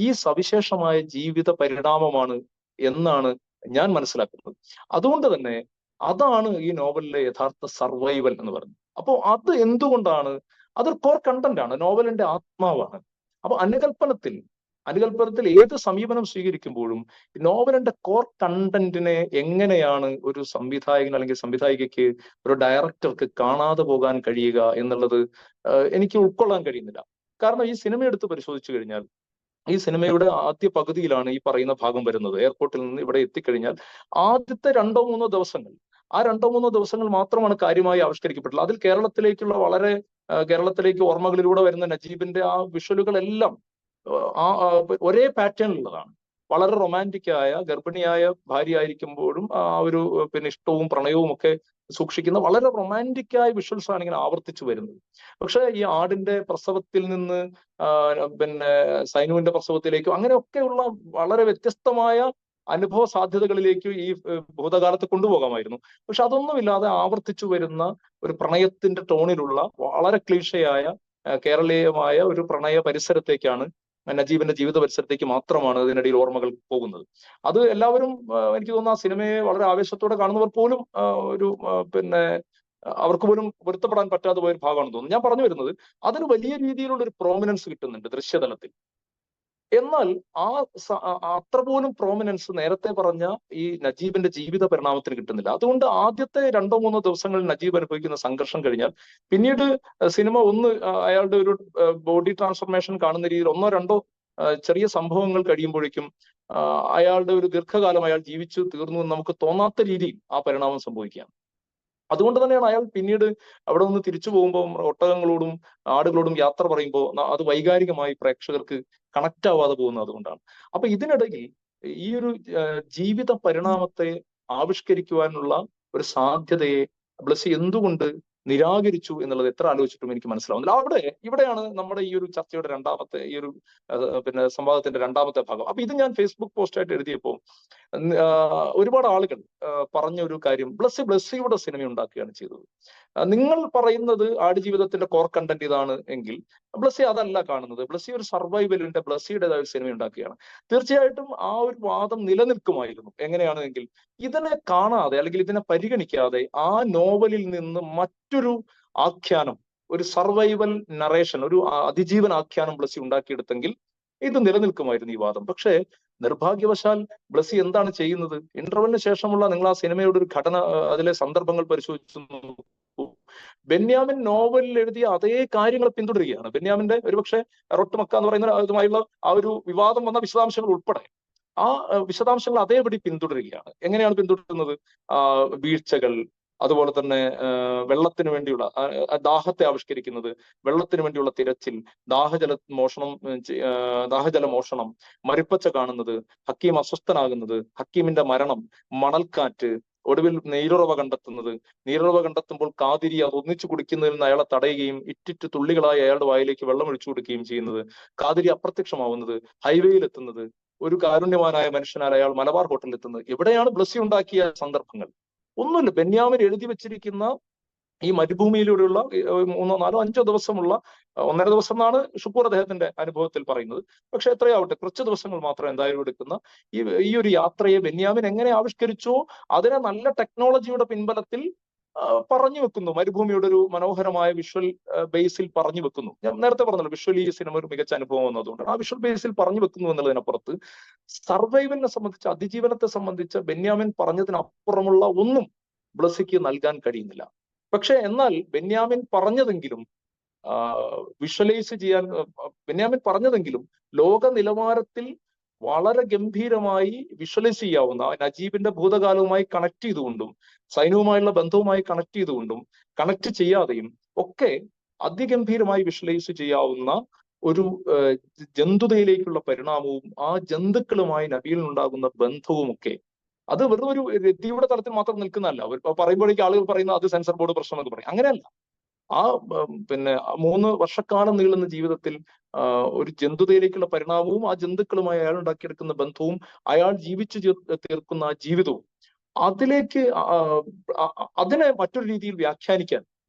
ഈ സവിശേഷമായ ജീവിത പരിണാമമാണ് എന്നാണ് ഞാൻ മനസ്സിലാക്കുന്നത്. അതുകൊണ്ട് തന്നെ അതാണ് ഈ നോവലിലെ യഥാർത്ഥ സർവൈവൽ എന്ന് പറയുന്നത്. അപ്പോൾ അത് എന്തുകൊണ്ടാണ്? അതൊരു കോർ കണ്ടന്റ് ആണ്, നോവലിന്റെ ആത്മാവാണ്. അപ്പൊ അനുകൽപ്പനത്തിൽ ഏത് സമീപനം സ്വീകരിക്കുമ്പോഴും നോവലിന്റെ കോർ കണ്ടന്റിനെ എങ്ങനെയാണ് ഒരു സംവിധായകൻ അല്ലെങ്കിൽ സംവിധായികയ്ക്ക്, ഒരു ഡയറക്ടർക്ക് കാണാതെ പോകാൻ കഴിയുക എന്നുള്ളത് എനിക്ക് ഉൾക്കൊള്ളാൻ കഴിയുന്നില്ല. കാരണം ഈ സിനിമ എടുത്ത് പരിശോധിച്ചു കഴിഞ്ഞാൽ ഈ സിനിമയുടെ ആദ്യ പകുതിയിലാണ് ഈ പറയുന്ന ഭാഗം വരുന്നത്. എയർപോർട്ടിൽ നിന്ന് ഇവിടെ എത്തിക്കഴിഞ്ഞാൽ ആദ്യത്തെ 2-3 ദിവസങ്ങൾ, ആ 2-3 ദിവസങ്ങൾ മാത്രമാണ് കാര്യമായി ആവിഷ്കരിക്കപ്പെട്ടുള്ളത്. അതിൽ കേരളത്തിലേക്ക് ഓർമ്മകളിലൂടെ വരുന്ന നജീബിന്റെ ആ വിഷ്വലുകളെല്ലാം ഒരേ പാറ്റേണിലുള്ളതാണ്. വളരെ റൊമാൻറ്റിക്കായ ഗർഭിണിയായ ഭാര്യ ആയിരിക്കുമ്പോഴും ആ ഒരു പിന്നെ ഇഷ്ടവും പ്രണയവും ഒക്കെ സൂക്ഷിക്കുന്ന വളരെ റൊമാൻറ്റിക്കായ വിഷ്വൽസ് ആണ് ഇങ്ങനെ ആവർത്തിച്ചു വരുന്നത്. പക്ഷെ ഈ ആടിന്റെ പ്രസവത്തിൽ നിന്ന് പിന്നെ സൈനുവിന്റെ പ്രസവത്തിലേക്കും അങ്ങനെയൊക്കെയുള്ള വളരെ വ്യത്യസ്തമായ അനുഭവ സാധ്യതകളിലേക്ക് ഈ ഭൂതകാലത്ത് കൊണ്ടുപോകാമായിരുന്നു. പക്ഷെ അതൊന്നുമില്ലാതെ ആവർത്തിച്ചു വരുന്ന ഒരു പ്രണയത്തിന്റെ ടോണിലുള്ള വളരെ ക്ലീഷയായ കേരളീയമായ ഒരു പ്രണയ പരിസരത്തേക്കാണ്, നജീബിന്റെ ജീവിത പരിസരത്തേക്ക് മാത്രമാണ് അതിനിടയിൽ ഓർമ്മകൾ പോകുന്നത്. അത് എല്ലാവരും എനിക്ക് തോന്നുന്നു ആ സിനിമയെ വളരെ ആവേശത്തോടെ കാണുന്നവർ പോലും ഒരു പിന്നെ അവർക്ക് പോലും പൊരുത്തപ്പെടാൻ പറ്റാതെ പോയ ഒരു ഭാഗമാണെന്ന് തോന്നുന്നു. ഞാൻ പറഞ്ഞു വരുന്നത് അതിന് വലിയ രീതിയിലുള്ള ഒരു പ്രോമിനൻസ് കിട്ടുന്നുണ്ട് ദൃശ്യതലത്തിൽ. എന്നാൽ അത്ര പോലും പ്രോമിനൻസ് നേരത്തെ പറഞ്ഞ ഈ നജീബിന്റെ ജീവിത പരിണാമത്തിന് കിട്ടുന്നില്ല. അതുകൊണ്ട് ആദ്യത്തെ 2-3 ദിവസങ്ങളിൽ നജീബ് അനുഭവിക്കുന്ന സംഘർഷം കഴിഞ്ഞാൽ പിന്നീട് സിനിമ അയാളുടെ ഒരു ബോഡി ട്രാൻസ്ഫോർമേഷൻ കാണുന്ന രീതിയിൽ 1-2 ചെറിയ സംഭവങ്ങൾ കഴിയുമ്പോഴേക്കും അയാളുടെ ഒരു ദീർഘകാലം അയാൾ ജീവിച്ചു തീർന്നു എന്ന് നമുക്ക് തോന്നാത്ത രീതിയിൽ ആ പരിണാമം സംഭവിക്കുകയാണ്. അതുകൊണ്ട് തന്നെയാണ് അയാൾ പിന്നീട് അവിടെ നിന്ന് തിരിച്ചു പോകുമ്പോൾ ഒട്ടകങ്ങളോടും ആടുകളോടും യാത്ര പറയുമ്പോൾ അത് വൈകാരികമായി പ്രേക്ഷകർക്ക് കണക്ട് ആവാതെ പോകുന്നത് അതുകൊണ്ടാണ്. അപ്പൊ ഇതിനിടയിൽ ഈ ഒരു ജീവിത പരിണാമത്തെ ആവിഷ്കരിക്കുവാനുള്ള ഒരു സാധ്യതയെ ബ്ലസ്സി എന്തുകൊണ്ട് നിരാകരിച്ചു എന്നുള്ളത് എത്ര ആലോചിച്ചിട്ടും എനിക്ക് മനസ്സിലാവുന്നില്ല. ഇവിടെയാണ് നമ്മുടെ ഈ ഒരു ചർച്ചയുടെ ഈ ഒരു പിന്നെ സംവാദത്തിന്റെ 2ാമത്തെ ഭാഗം. അപ്പൊ ഇത് ഞാൻ ഫേസ്ബുക്ക് പോസ്റ്റായിട്ട് എഴുതിയപ്പോൾ ഒരുപാട് ആളുകൾ പറഞ്ഞ ഒരു കാര്യം, ബ്ലസ്സിയുടെ സിനിമ ഉണ്ടാക്കുകയാണ് ചെയ്തത്. നിങ്ങൾ പറയുന്നത് ആടുജീവിതത്തിന്റെ കോർ കണ്ടന്റ് ഇതാണ് എങ്കിൽ ബ്ലസ്സി അതല്ല കാണുന്നത്. ബ്ലസ്സി ഒരു സർവൈവലിന്റെ ബ്ലസ്സിയുടേതായ ഒരു സിനിമ ഉണ്ടാക്കുകയാണ്. തീർച്ചയായിട്ടും ആ ഒരു വാദം നിലനിൽക്കുമായിരുന്നു. എങ്ങനെയാണെങ്കിൽ ഇതിനെ കാണാതെ അല്ലെങ്കിൽ ഇതിനെ പരിഗണിക്കാതെ ആ നോവലിൽ നിന്ന് മറ്റൊരു ആഖ്യാനം, ഒരു സർവൈവൽ നറേഷൻ, ഒരു അതിജീവൻ ആഖ്യാനം ബ്ലസ്സി ഉണ്ടാക്കിയെടുത്തെങ്കിൽ ഇത് നിലനിൽക്കുമായിരുന്നു ഈ വാദം. പക്ഷേ നിർഭാഗ്യവശാൽ ബ്ലസ്സി എന്താണ് ചെയ്യുന്നത്? ഇന്റർവെലിന് ശേഷമുള്ള നിങ്ങൾ ആ സിനിമയുടെ ഒരു ഘടന, അതിലെ സന്ദർഭങ്ങൾ പരിശോധിച്ചു നോക്കൂ. ബെന്യാമിൻ നോവലിൽ എഴുതിയ അതേ കാര്യങ്ങൾ പിന്തുടരുകയാണ്. ബെന്യാമിന്റെ ഒരുപക്ഷെ റൊട്ടുമക്ക എന്ന് പറയുന്ന അതുമായുള്ള ആ ഒരു വിവാദം വന്ന വിശദാംശങ്ങൾ ഉൾപ്പെടെ ആ വിശദാംശങ്ങൾ അതേപടി പിന്തുടരുകയാണ്. എങ്ങനെയാണ് പിന്തുടരുന്നത്? വീഴ്ചകൾ, അതുപോലെ തന്നെ വെള്ളത്തിന് വേണ്ടിയുള്ള ദാഹത്തെ ആവിഷ്കരിക്കുന്നത്, വെള്ളത്തിന് വേണ്ടിയുള്ള തിരച്ചിൽ, ദാഹജല മോഷണം, മരിപ്പച്ച കാണുന്നത്, ഹക്കീം അസ്വസ്ഥനാകുന്നത്, ഹക്കീമിന്റെ മരണം, മണൽക്കാറ്റ്, ഒടുവിൽ നീരുറവ കണ്ടെത്തുന്നത്, നീരുറവ കണ്ടെത്തുമ്പോൾ കാതിരി അത് ഒന്നിച്ചു കുടിക്കുന്നതിൽ നിന്ന് അയാളെ തടയുകയും ഇറ്റിറ്റ് തുള്ളികളായി അയാളുടെ വായിലേക്ക് വെള്ളം ഒഴിച്ചു കൊടുക്കുകയും ചെയ്യുന്നത്, കാതിരി അപ്രത്യക്ഷമാവുന്നത്, ഹൈവേയിൽ എത്തുന്നത്, ഒരു കാരുണ്യവാനായ മനുഷ്യനാൽ അയാൾ മലബാർ ഹോട്ടലിൽ എത്തുന്നത്. എവിടെയാണ് ബ്ലസ്സി ഉണ്ടാക്കിയ സന്ദർഭങ്ങൾ? ഒന്നുമില്ല. ബെന്യാമിൻ എഴുതി വെച്ചിരിക്കുന്ന ഈ മരുഭൂമിയിലൂടെയുള്ള 3-4-5 ദിവസമുള്ള 1.5 ദിവസം എന്നാണ് ഷുക്കൂർ അദ്ദേഹത്തിന്റെ അനുഭവത്തിൽ പറയുന്നത്. പക്ഷെ എത്രയാവട്ടെ, കുറച്ച് ദിവസങ്ങൾ മാത്രം എന്തായാലും എടുക്കുന്ന ഈ ഒരു യാത്രയെ ബെന്യാമിൻ എങ്ങനെ ആവിഷ്കരിച്ചോ അതിനെ നല്ല ടെക്നോളജിയുടെ പിൻബലത്തിൽ പറഞ്ഞു വെക്കുന്നു. മരുഭൂമിയുടെ ഒരു മനോഹരമായ വിഷ്വൽ ബേസിൽ പറഞ്ഞു വെക്കുന്നു. ഞാൻ നേരത്തെ പറഞ്ഞല്ലോ, വിഷ്വലി ഈ സിനിമ ഒരു മികച്ച അനുഭവം എന്നതുകൊണ്ട് ആ വിഷ്വൽ ബേസിൽ പറഞ്ഞു വെക്കുന്നു എന്നുള്ളതിനപ്പുറത്ത് സർവൈവലിനെ സംബന്ധിച്ച്, അതിജീവനത്തെ സംബന്ധിച്ച് ബെന്യാമിൻ പറഞ്ഞതിനപ്പുറമുള്ള ഒന്നും ബ്ലസ്സിക്ക് നൽകാൻ കഴിയുന്നില്ല. പക്ഷെ എന്നാൽ ബെന്യാമിൻ പറഞ്ഞതെങ്കിലും വിഷ്വലൈസ് ചെയ്യാൻ ബെന്യാമിൻ പറഞ്ഞതെങ്കിലും ലോക നിലവാരത്തിൽ വളരെ ഗംഭീരമായി വിഷ്വലൈസ് ചെയ്യാവുന്ന, നജീബിന്റെ ഭൂതകാലവുമായി കണക്ട് ചെയ്തുകൊണ്ടും സൈനുവുമായുള്ള ബന്ധവുമായി കണക്ട് ചെയ്തുകൊണ്ടും കണക്ട് ചെയ്യാതെയും ഒക്കെ അതിഗംഭീരമായി വിഷ്വലൈസ് ചെയ്യാവുന്ന ഒരു ജന്തുതയിലേക്കുള്ള പരിണാമവും ആ ജന്തുക്കളുമായി നബീലിനുണ്ടാകുന്ന ബന്ധവും ഒക്കെ അത് വെറും ഒരു രതിയുടെ തലത്തിൽ മാത്രം നിൽക്കുന്നതല്ല. അവർ പറയുമ്പോഴേക്കും ആളുകൾ പറയുന്ന അത് സെൻസർ ബോർഡ് പ്രശ്നം എന്നൊക്കെ പറയും. അങ്ങനെയല്ല. ആ 3 വർഷക്കാലം നീളുന്ന ജീവിതത്തിൽ ഒരു ജന്തുതയിലേക്കുള്ള പരിണാമവും ആ ജന്തുക്കളുമായി അയാൾ ഉണ്ടാക്കിയെടുക്കുന്ന ബന്ധവും അയാൾ ജീവിച്ചു തീർക്കുന്ന ആ ജീവിതവും അതിലേക്ക് അതിനെ മറ്റൊരു രീതിയിൽ വ്യാഖ്യാനിക്കാൻ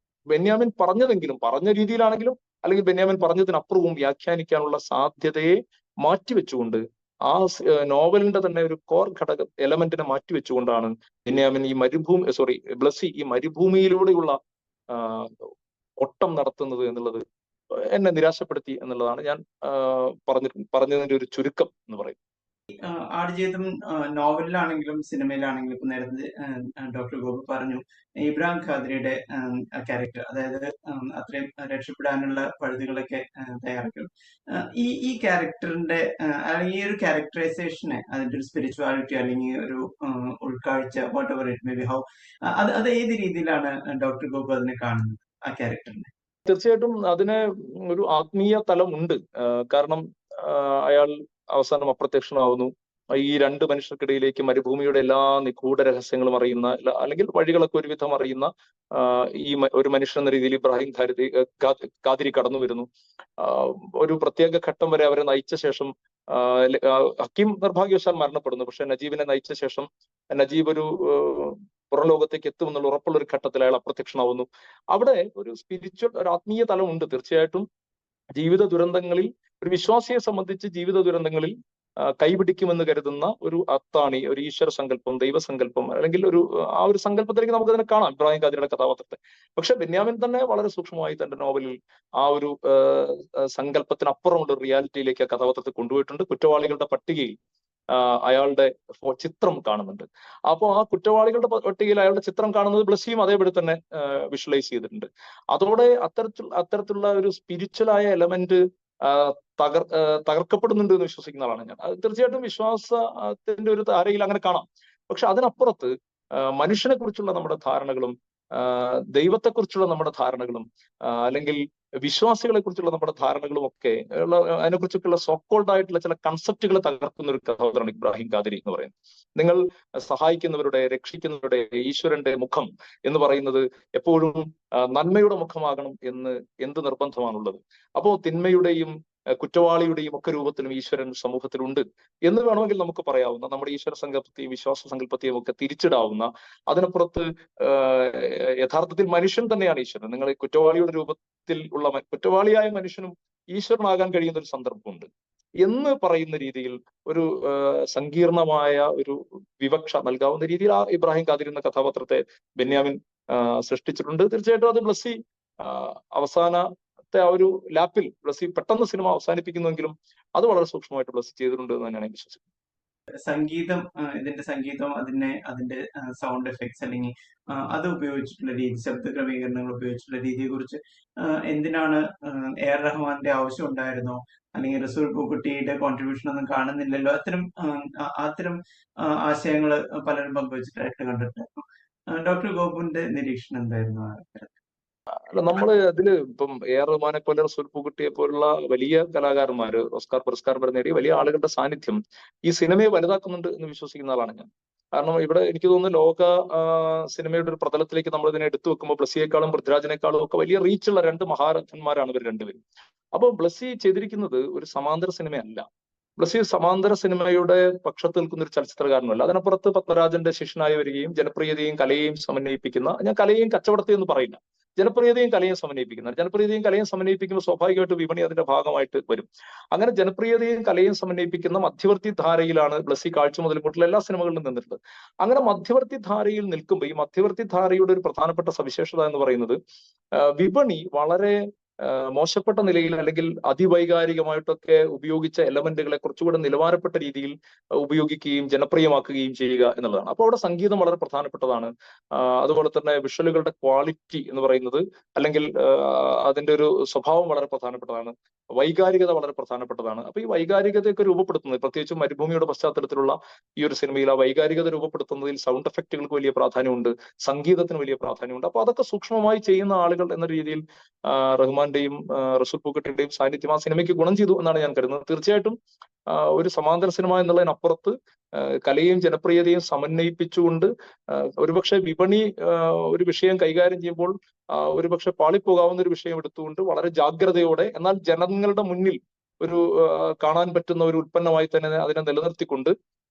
ബെന്യാമിൻ പറഞ്ഞ രീതിയിലാണെങ്കിലും അല്ലെങ്കിൽ ബെന്യാമിൻ പറഞ്ഞതിനപ്പുറവും വ്യാഖ്യാനിക്കാനുള്ള സാധ്യതയെ മാറ്റിവെച്ചുകൊണ്ട് ആ നോവലിന്റെ തന്നെ ഒരു കോർ ഘടക എലമെന്റിനെ മാറ്റിവെച്ചുകൊണ്ടാണ് ബെന്യാമിൻ ബ്ലസ്സി ഈ മരുഭൂമിയിലൂടെയുള്ള ഓട്ടം നടത്തുന്നത് എന്നുള്ളത് എന്നെ നിരാശപ്പെടുത്തി എന്നുള്ളതാണ് ഞാൻ പറഞ്ഞതിന്റെ ഒരു ചുരുക്കം എന്ന് പറയുന്നത്. ആടുജീവിതം നോവലിലാണെങ്കിലും സിനിമയിലാണെങ്കിലും ഇപ്പൊ നേരത്തെ ഡോക്ടർ ഗോപി പറഞ്ഞു, ഇബ്രാഹിം ഖാദ്രിയുടെ ക്യാരക്ടർ, അതായത് അത്രയും രക്ഷപ്പെടാനുള്ള പഴുതുകളൊക്കെ തയ്യാറാക്കും. ഈ ക്യാരക്ടറിന്റെ അല്ലെങ്കിൽ ഈ ഒരു ക്യാരക്ടറൈസേഷനെ, അതിന്റെ ഒരു സ്പിരിച്വാലിറ്റി അല്ലെങ്കിൽ ഒരു ഉൾക്കാഴ്ച, what ever it may be, how അത് ഏത് രീതിയിലാണ് ഡോക്ടർ ഗോപി അതിനെ കാണുന്നത്, ആ ക്യാരക്ടറിനെ? തീർച്ചയായിട്ടും അതിന് ഒരു ആത്മീയ തലം ഉണ്ട്. കാരണം അയാൾ അവസാനം അപ്രത്യക്ഷനാവുന്നു, ഈ രണ്ട് മനുഷ്യർക്കിടയിലേക്ക് മരുഭൂമിയുടെ എല്ലാ നിഗൂഢ രഹസ്യങ്ങളും അറിയുന്ന അല്ലെങ്കിൽ വഴികളൊക്കെ ഒരുവിധം അറിയുന്ന ഒരു മനുഷ്യൻ എന്ന രീതിയിൽ ഇബ്രാഹിം ഖാദിരി കടന്നു വരുന്നു. ഒരു പ്രത്യേക ഘട്ടം വരെ അവരെ നയിച്ച ശേഷം ഹക്കീം നിർഭാഗ്യവശാൽ മരണപ്പെടുന്നു. പക്ഷെ നജീബിനെ നയിച്ച ശേഷം നജീബ് ഒരു പുറംലോകത്തേക്ക് എത്തുമെന്നുള്ള ഉറപ്പുള്ള ഒരു ഘട്ടത്തിൽ അയാൾ അപ്രത്യക്ഷനാവുന്നു. അവിടെ ഒരു സ്പിരിച്വൽ, ഒരു ആത്മീയ തലമുണ്ട്. തീർച്ചയായിട്ടും ജീവിത ദുരന്തങ്ങളിൽ, ഒരു വിശ്വാസിയെ സംബന്ധിച്ച് ജീവിത ദുരന്തങ്ങളിൽ കൈപിടിക്കുമെന്ന് കരുതുന്ന ഒരു അത്താണി, ഒരു ഈശ്വര സങ്കല്പം, ദൈവസങ്കല്പം, അല്ലെങ്കിൽ ആ ഒരു സങ്കല്പത്തിലേക്ക് നമുക്ക് അതിനെ കാണാം ഇബ്രാഹിം ഖാദിരിയുടെ കഥാപാത്രത്തെ. പക്ഷെ ബെന്യാമിൻ തന്നെ വളരെ സൂക്ഷ്മമായി തന്റെ നോവലിൽ ആ ഒരു സങ്കല്പത്തിനപ്പുറമുള്ള ഒരു റിയാലിറ്റിയിലേക്ക് ആ കഥാപാത്രത്തെ കൊണ്ടുപോയിട്ടുണ്ട്. കുറ്റവാളികളുടെ പട്ടികയിൽ അയാളുടെ ചിത്രം കാണുന്നുണ്ട്. അപ്പോൾ ആ കുറ്റവാളികളുടെ പട്ടികയിൽ അയാളുടെ ചിത്രം കാണുന്നത് ബ്ലസ്സിയും അതേപടി തന്നെ വിഷ്വലൈസ് ചെയ്തിട്ടുണ്ട്. അതോടെ അത്തരത്തിലുള്ള ഒരു സ്പിരിച്വലായ എലമെന്റ് തകർക്കപ്പെടുന്നുണ്ട് എന്ന് വിശ്വസിക്കുന്ന ആളാണ് ഞാൻ. അത് തീർച്ചയായിട്ടും വിശ്വാസത്തിന്റെ ഒരു ധാരയിൽ അങ്ങനെ കാണാം. പക്ഷെ അതിനപ്പുറത്ത് മനുഷ്യനെ കുറിച്ചുള്ള നമ്മുടെ ധാരണകളും ദൈവത്തെക്കുറിച്ചുള്ള നമ്മുടെ ധാരണകളും അല്ലെങ്കിൽ വിശ്വാസികളെ കുറിച്ചുള്ള നമ്മുടെ ധാരണകളും ഒക്കെ അതിനെക്കുറിച്ചൊക്കെയുള്ള സോക്കോൾഡ് ആയിട്ടുള്ള ചില കൺസെപ്റ്റുകൾ തകർക്കുന്ന ഒരു കഥാപാത്രമാണ് ഇബ്രാഹിം ഖാദിരി എന്ന് പറയുന്നത്. നിങ്ങൾ സഹായിക്കുന്നവരുടെ, രക്ഷിക്കുന്നവരുടെ, ഈശ്വരന്റെ മുഖം എന്ന് പറയുന്നത് എപ്പോഴും നന്മയുടെ മുഖമാകണം എന്ന് എന്ത് നിർബന്ധമാണുള്ളത്? അപ്പോ തിന്മയുടെയും കുറ്റവാളിയുടെയും ഒക്കെ രൂപത്തിലും ഈശ്വരൻ സമൂഹത്തിലുണ്ട് എന്ന് വേണമെങ്കിൽ നമുക്ക് പറയാവുന്ന, നമ്മുടെ ഈശ്വര സങ്കല്പത്തെയും വിശ്വാസ സങ്കല്പത്തെയും ഒക്കെ തിരിച്ചിടാവുന്ന, അതിനപ്പുറത്ത് യഥാർത്ഥത്തിൽ മനുഷ്യൻ തന്നെയാണ് ഈശ്വരൻ. നിങ്ങൾ കുറ്റവാളിയുടെ രൂപത്തിൽ ഉള്ള കുറ്റവാളിയായ മനുഷ്യനും ഈശ്വരനാകാൻ കഴിയുന്ന ഒരു സന്ദർഭമുണ്ട് എന്ന് പറയുന്ന രീതിയിൽ ഒരു സങ്കീർണമായ ഒരു വിവക്ഷ നൽകാവുന്ന രീതിയിൽ ആ ഇബ്രാഹിം ഖാദിരി എന്ന കഥാപാത്രത്തെ ബെന്യാമിൻ സൃഷ്ടിച്ചിട്ടുണ്ട്. തീർച്ചയായിട്ടും അത് ബ്ലസ്സി അവസാനത്തെ ആ ഒരു ലാപ്പിൽ ബ്ലസ്സി പെട്ടെന്ന് സിനിമ അവസാനിപ്പിക്കുന്നുവെങ്കിലും അത് വളരെ സൂക്ഷ്മമായിട്ട് ബ്ലസ്സി ചെയ്തിട്ടുണ്ട് എന്ന് തന്നെയാണ് വിശ്വസിക്കുന്നത്. സംഗീതം, ഇതിന്റെ സംഗീതം, അതിന്റെ സൗണ്ട് എഫക്ട്സ് അല്ലെങ്കിൽ അത് ഉപയോഗിച്ചിട്ടുള്ള രീതി, ശബ്ദ ക്രമീകരണങ്ങൾ ഉപയോഗിച്ചിട്ടുള്ള രീതിയെ കുറിച്ച് എന്തിനാണ് AR റഹ്മാന്റെ ആവശ്യം ഉണ്ടായിരുന്നോ, അല്ലെങ്കിൽ റസൂൽ പൂക്കുട്ടിയുടെ കോൺട്രിബ്യൂഷൻ ഒന്നും കാണുന്നില്ലല്ലോ, അത്തരം ആശയങ്ങൾ പലരും പങ്കുവച്ചിട്ടായിട്ട് കണ്ടിട്ടുണ്ടായിരുന്നു. ഡോക്ടർ ഗോപുവിന്റെ നിരീക്ഷണം എന്തായിരുന്നു? അല്ല, നമ്മള് അതില് ഇപ്പം AR റഹ്മാനെ പോലെ, റസൂൽ പൂക്കുട്ടിയെ പോലുള്ള വലിയ കലാകാരന്മാര്, ഓസ്കാർ പുരസ്കാരം നേടിയ വലിയ ആളുകളുടെ സാന്നിധ്യം ഈ സിനിമയെ വലുതാക്കുന്നുണ്ട് എന്ന് വിശ്വസിക്കുന്ന ആളാണ് ഞാൻ. കാരണം ഇവിടെ എനിക്ക് തോന്നുന്നു ലോക സിനിമയുടെ ഒരു പ്രതലത്തിലേക്ക് നമ്മൾ ഇതിനെ എടുത്തു വെക്കുമ്പോൾ ബ്ലസ്സിയേക്കാളും പൃഥ്വിരാജിനേക്കാളും ഒക്കെ വലിയ റീച്ചുള്ള രണ്ട് മഹാരഥന്മാരാണ് ഇവർ രണ്ടുപേരും. അപ്പോൾ ബ്ലസ്സി ചെയ്തിരിക്കുന്നത് ഒരു സമാന്തര സിനിമയല്ല. ബ്ലസ്സി സമാന്തര സിനിമയുടെ പക്ഷത്ത് നിൽക്കുന്ന ഒരു ചലച്ചിത്രകാരനല്ല. അതിനപ്പുറത്ത് പത്മരാജന്റെ ശിഷ്യനായി വരികയും ജനപ്രിയതയും കലയെയും സമന്വയിപ്പിക്കുന്ന, ഞാൻ കലയെയും കച്ചവടത്തെയും എന്ന് പറയില്ല, ജനപ്രിയതയും കലയും സമന്വയിപ്പിക്കുന്നത്. ജനപ്രിയതയും കലയും സമന്വയിപ്പിക്കുമ്പോൾ സ്വാഭാവികമായിട്ട് വിപണി അതിന്റെ ഭാഗമായിട്ട് വരും. അങ്ങനെ ജനപ്രിയതയും കലയും സമന്വയിപ്പിക്കുന്ന മധ്യവർത്തി ധാരയിലാണ് ബ്ലസ്സി കാഴ്ച മുതൽ ഇങ്ങോട്ടുള്ള എല്ലാ സിനിമകളിലും നിന്നിട്ടുള്ളത്. അങ്ങനെ മധ്യവർത്തി ധാരയിൽ നിൽക്കുമ്പോൾ ഈ മധ്യവർത്തി ധാരയുടെ ഒരു പ്രധാനപ്പെട്ട സവിശേഷത എന്ന് പറയുന്നത് വിപണി വളരെ മോശപ്പെട്ട നിലയിൽ അല്ലെങ്കിൽ അതിവൈകാരികമായിട്ടൊക്കെ ഉപയോഗിച്ച എലമെന്റുകളെ കുറച്ചുകൂടെ നിലവാരപ്പെട്ട രീതിയിൽ ഉപയോഗിക്കുകയും ജനപ്രിയമാക്കുകയും ചെയ്യുക എന്നുള്ളതാണ്. അപ്പോൾ അവിടെ സംഗീതം വളരെ പ്രധാനപ്പെട്ടതാണ്. അതുപോലെ തന്നെ വിഷ്വലുകളുടെ ക്വാളിറ്റി എന്ന് പറയുന്നത്, അല്ലെങ്കിൽ അതിന്റെ ഒരു സ്വഭാവം വളരെ പ്രധാനപ്പെട്ടതാണ്. വൈകാരികത വളരെ പ്രധാനപ്പെട്ടതാണ്. അപ്പൊ ഈ വൈകാരികതയൊക്കെ രൂപപ്പെടുത്തുന്നത്, പ്രത്യേകിച്ചും മരുഭൂമിയുടെ പശ്ചാത്തലത്തിലുള്ള ഈ ഒരു സിനിമയിൽ ആ വൈകാരികത രൂപപ്പെടുത്തുന്നതിൽ സൗണ്ട് എഫക്റ്റുകൾക്ക് വലിയ പ്രാധാന്യമുണ്ട്, സംഗീതത്തിന് വലിയ പ്രാധാന്യമുണ്ട്. അപ്പൊ അതൊക്കെ സൂക്ഷ്മമായി ചെയ്യുന്ന ആളുകൾ എന്ന രീതിയിൽ റഹ്മാന്റെയും റസൂൽ പൂക്കുട്ടിയുടെയും സാന്നിധ്യം ആ സിനിമയ്ക്ക് ഗുണം ചെയ്തു എന്നാണ് ഞാൻ കരുതുന്നത്. തീർച്ചയായിട്ടും ഒരു സമാന്തര സിനിമ എന്നുള്ളതിനപ്പുറത്ത് കലയും ജനപ്രിയതയും സമന്വയിപ്പിച്ചുകൊണ്ട് ഒരുപക്ഷെ വിപണി ഒരു വിഷയം കൈകാര്യം ചെയ്യുമ്പോൾ ഒരുപക്ഷെ പാളിപ്പോകാവുന്ന ഒരു വിഷയം എടുത്തുകൊണ്ട് വളരെ ജാഗ്രതയോടെ, എന്നാൽ ജനങ്ങളുടെ മുന്നിൽ ഒരു കാണാൻ പറ്റുന്ന ഒരു ഉൽപ്പന്നമായി തന്നെ അതിനെ നിലനിർത്തിക്കൊണ്ട്,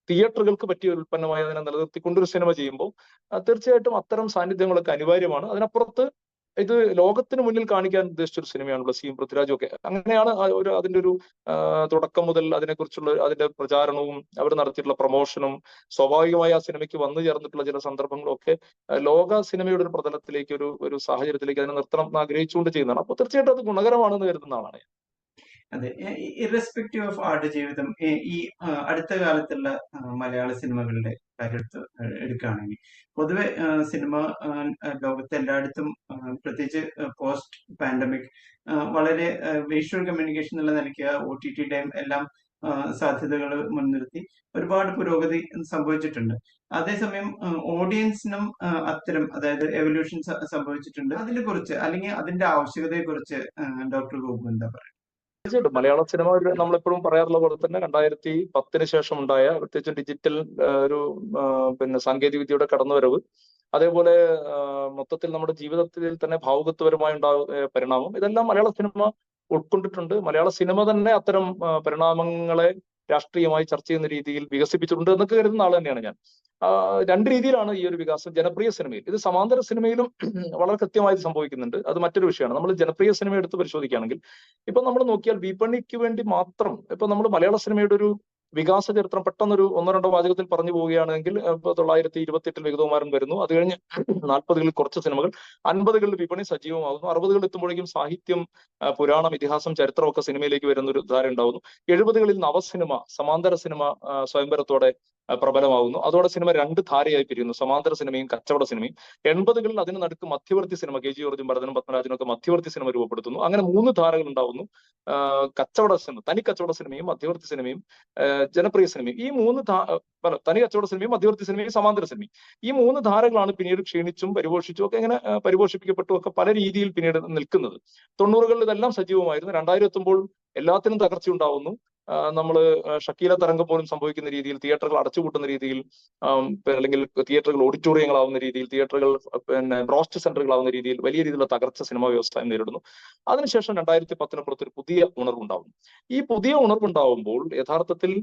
തിയേറ്ററുകൾക്ക് പറ്റിയ ഒരു ഉൽപ്പന്നമായി അതിനെ നിലനിർത്തിക്കൊണ്ട് ഒരു സിനിമ ചെയ്യുമ്പോൾ തീർച്ചയായിട്ടും അത്തരം സാന്നിധ്യങ്ങളൊക്കെ അനിവാര്യമാണ്. അതിനപ്പുറത്ത് ഇത് ലോകത്തിന് മുന്നിൽ കാണിക്കാൻ ഉദ്ദേശിച്ച ഒരു സിനിമയാണ് ബ്ലസ്സിയും പൃഥ്വിരാജും ഒക്കെ. അങ്ങനെയാണ് അതിന്റെ ഒരു തുടക്കം മുതൽ അതിനെക്കുറിച്ചുള്ള അതിന്റെ പ്രചാരണവും അവർ നടത്തിയിട്ടുള്ള പ്രൊമോഷനും സ്വാഭാവികമായി ആ സിനിമയ്ക്ക് വന്നു ചേർന്നിട്ടുള്ള ചില സന്ദർഭങ്ങളും ഒക്കെ ലോക സിനിമയുടെ ഒരു പ്രതലത്തിലേക്ക്, ഒരു സാഹചര്യത്തിലേക്ക് അതിനെ നിർത്തണം എന്ന് ആഗ്രഹിച്ചുകൊണ്ട് ചെയ്യുന്നതാണ്. അപ്പൊ തീർച്ചയായിട്ടും അത് ഗുണകരമാണെന്ന് കരുതുന്ന ആളാണ്. അതെ, ഇറസ്പെക്റ്റീവ് ഓഫ് ആടുജീവിതം, ഈ അടുത്ത കാലത്തുള്ള മലയാള സിനിമകളുടെ കാര്യം എടുക്കുകയാണെങ്കിൽ പൊതുവെ സിനിമ ലോകത്തെ എല്ലായിടത്തും പ്രത്യേകിച്ച് പോസ്റ്റ് പാൻഡമിക് വളരെ വിഷ്വൽ കമ്മ്യൂണിക്കേഷൻ എന്നുള്ള നിലയ്ക്ക് OTTയുടെയും എല്ലാം സാധ്യതകൾ മുൻനിർത്തി ഒരുപാട് പുരോഗതി സംഭവിച്ചിട്ടുണ്ട്. അതേസമയം ഓഡിയൻസിനും അത്തരം, അതായത് എവല്യൂഷൻ സംഭവിച്ചിട്ടുണ്ട്. അതിനെ കുറിച്ച് അല്ലെങ്കിൽ അതിന്റെ ആവശ്യകതയെ കുറിച്ച് ഡോക്ടർ ഗോപു എന്താ പറയുക? തീർച്ചയായിട്ടും മലയാള സിനിമ നമ്മളെപ്പോഴും പറയാറുള്ള പോലെ തന്നെ 2010 ശേഷം ഉണ്ടായ പ്രത്യേകിച്ചും ഡിജിറ്റൽ ഒരു പിന്നെ സാങ്കേതിക വിദ്യയുടെ കടന്നുവരവ്, അതേപോലെ മൊത്തത്തിൽ നമ്മുടെ ജീവിതത്തിൽ തന്നെ ഭാവുകത്വപരമായി പരിണാമം, ഇതെല്ലാം മലയാള സിനിമ ഉൾക്കൊണ്ടിട്ടുണ്ട്. മലയാള സിനിമ തന്നെ അത്തരം പരിണാമങ്ങളെ രാഷ്ട്രീയമായി ചർച്ച ചെയ്യുന്ന രീതിയിൽ വികസിപ്പിച്ചിട്ടുണ്ട് എന്നൊക്കെ കരുതുന്ന ആൾ തന്നെയാണ് ഞാൻ. രണ്ട് രീതിയിലാണ് ഈ ഒരു വികാസം ജനപ്രിയ സിനിമയിൽ. ഇത് സമാന്തര സിനിമയിലും വളരെ കൃത്യമായി സംഭവിക്കുന്നുണ്ട്. അത് മറ്റൊരു വിഷയമാണ്. നമ്മൾ ജനപ്രിയ സിനിമ എടുത്ത് പരിശോധിക്കുകയാണെങ്കിൽ ഇപ്പൊ നമ്മൾ നോക്കിയാൽ വിപണിക്ക് വേണ്ടി മാത്രം ഇപ്പൊ നമ്മൾ മലയാള സിനിമയുടെ ഒരു വികാസ ചരിത്രം പെട്ടെന്നൊരു ഒന്നോ രണ്ടോ വാചകത്തിൽ പറഞ്ഞു പോവുകയാണെങ്കിൽ ഇപ്പൊ 1928 വിഗതകുമാരൻ വരുന്നു. അത് കഴിഞ്ഞ് 40കളിൽ കുറച്ച് സിനിമകൾ, 50കളിൽ വിപണി സജീവമാകുന്നു, 60കളിൽ എത്തുമ്പോഴേക്കും സാഹിത്യം, പുരാണം, ഇതിഹാസം, ചരിത്രമൊക്കെ സിനിമയിലേക്ക് വരുന്ന ഒരു ധാര ഉണ്ടാവുന്നു. 70കളിൽ നവസിനിമ, സമാന്തര സിനിമ സ്വയംവരത്തോടെ പ്രബലമാകുന്നു. അതോടെ സിനിമ രണ്ട് ധാരയായി പിരിയുന്നു, സമാന്തര സിനിമയും കച്ചവട സിനിമയും. 80കളിൽ അതിന് നടുക്ക് മധ്യവർത്തി സിനിമ, കെ ജി ജോർജും ഭരതനും പത്മരാജനും ഒക്കെ മധ്യവർത്തി സിനിമ രൂപപ്പെടുത്തുന്നു. അങ്ങനെ മൂന്ന് ധാരകൾ ഉണ്ടാവുന്നു. കച്ചവട സിനിമ, തനി കച്ചവട സിനിമയും മധ്യവർത്തി സിനിമയും ജനപ്രിയ സിനിമയും. ഈ മൂന്ന് തനി കച്ചവട സിനിമയും മധ്യവർത്തി സിനിമയും സമാന്തര സിനിമയും, ഈ മൂന്ന് ധാരകളാണ് പിന്നീട് ക്ഷീണിച്ചും പരിപോഷിച്ചും ഒക്കെ ഇങ്ങനെ പരിപോഷിപ്പിക്കപ്പെട്ടും ഒക്കെ പല രീതിയിൽ പിന്നീട് നിൽക്കുന്നത്. 90കളിൽ ഇതെല്ലാം സജീവമായിരുന്നു. 2000 എത്തുമ്പോൾ എല്ലാത്തിനും തകർച്ച ഉണ്ടാവുന്നു. നമ്മൾ ഷക്കീല തരംഗം പോലും സംഭവിക്കുന്ന രീതിയിൽ, തിയേറ്ററുകൾ അടച്ചുപൂട്ടുന്ന രീതിയിൽ, അല്ലെങ്കിൽ തിയേറ്ററുകൾ ഓഡിറ്റോറിയങ്ങളാവുന്ന രീതിയിൽ, തിയേറ്ററുകൾ പിന്നെ ബ്രോസ്റ്റ് സെന്ററുകളാവുന്ന രീതിയിൽ വലിയ രീതിയിലുള്ള തകർച്ച സിനിമാ വ്യവസായം നേരിടുന്നു. അതിനുശേഷം 2010 ഒരു പുതിയ ഉണർവുണ്ടാവുന്നു. ഈ പുതിയ ഉണർവുണ്ടാവുമ്പോൾ യഥാർത്ഥത്തിൽ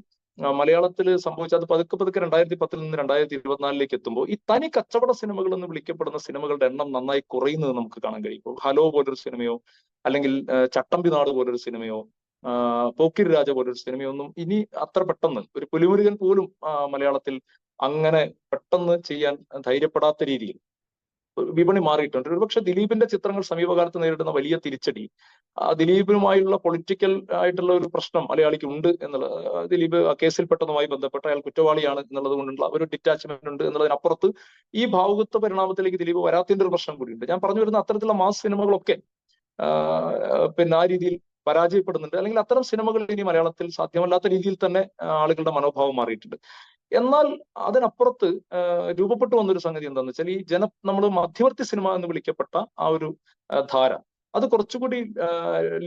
മലയാളത്തിൽ സംഭവിച്ചത് പതുക്കെ 2010 നിന്ന് 2024 എത്തുമ്പോൾ ഈ തനി കച്ചവട സിനിമകൾ എന്ന് വിളിക്കപ്പെടുന്ന സിനിമകളുടെ എണ്ണം നന്നായി കുറയുന്നത് നമുക്ക് കാണാൻ കഴിയും. ഹലോ പോലൊരു സിനിമയോ, അല്ലെങ്കിൽ ചട്ടമ്പി നാട് പോലൊരു സിനിമയോ, പോക്കിരി രാജ പോലൊരു സിനിമയൊന്നും ഇനി അത്ര പെട്ടെന്ന്, ഒരു പുലിമുരുകൻ പോലും മലയാളത്തിൽ അങ്ങനെ പെട്ടെന്ന് ചെയ്യാൻ ധൈര്യപ്പെടാത്ത രീതിയിൽ വിപണി മാറിയിട്ടുണ്ട്. ഒരുപക്ഷെ ദിലീപിന്റെ ചിത്രങ്ങൾ സമീപകാലത്ത് നേരിടുന്ന വലിയ തിരിച്ചടി, ദിലീപുമായുള്ള പൊളിറ്റിക്കൽ ആയിട്ടുള്ള ഒരു പ്രശ്നം മലയാളിക്ക് ഉണ്ട് എന്നുള്ള, ദിലീപ് കേസിൽപ്പെട്ടതുമായി ബന്ധപ്പെട്ട് അയാൾ കുറ്റവാളിയാണ് എന്നുള്ളത് കൊണ്ടുള്ള ഒരു ഡിറ്റാച്ച്മെന്റ് ഉണ്ട് എന്നുള്ളതിനപ്പുറത്ത് ഈ ഭാവുകത്വ പരിണാമത്തിലേക്ക് ദിലീപ് വരാത്തതിന്റെ ഒരു പ്രശ്നം കൂടിയുണ്ട്. ഞാൻ പറഞ്ഞു വരുന്ന അത്തരത്തിലുള്ള മാസ് സിനിമകളൊക്കെ പിന്നെ ആ രീതിയിൽ പരാജയപ്പെടുന്നുണ്ട്, അല്ലെങ്കിൽ അത്തരം സിനിമകൾ ഇനി മലയാളത്തിൽ സാധ്യമല്ലാത്ത രീതിയിൽ തന്നെ ആളുകളുടെ മനോഭാവം മാറിയിട്ടുണ്ട്. എന്നാൽ അതിനപ്പുറത്ത് രൂപപ്പെട്ടു വന്നൊരു സംഗതി എന്താണെന്ന് വെച്ചാൽ, ഈ നമ്മൾ മധ്യവർത്തി സിനിമ എന്ന് വിളിക്കപ്പെട്ട ആ ഒരു ധാര, അത് കുറച്ചുകൂടി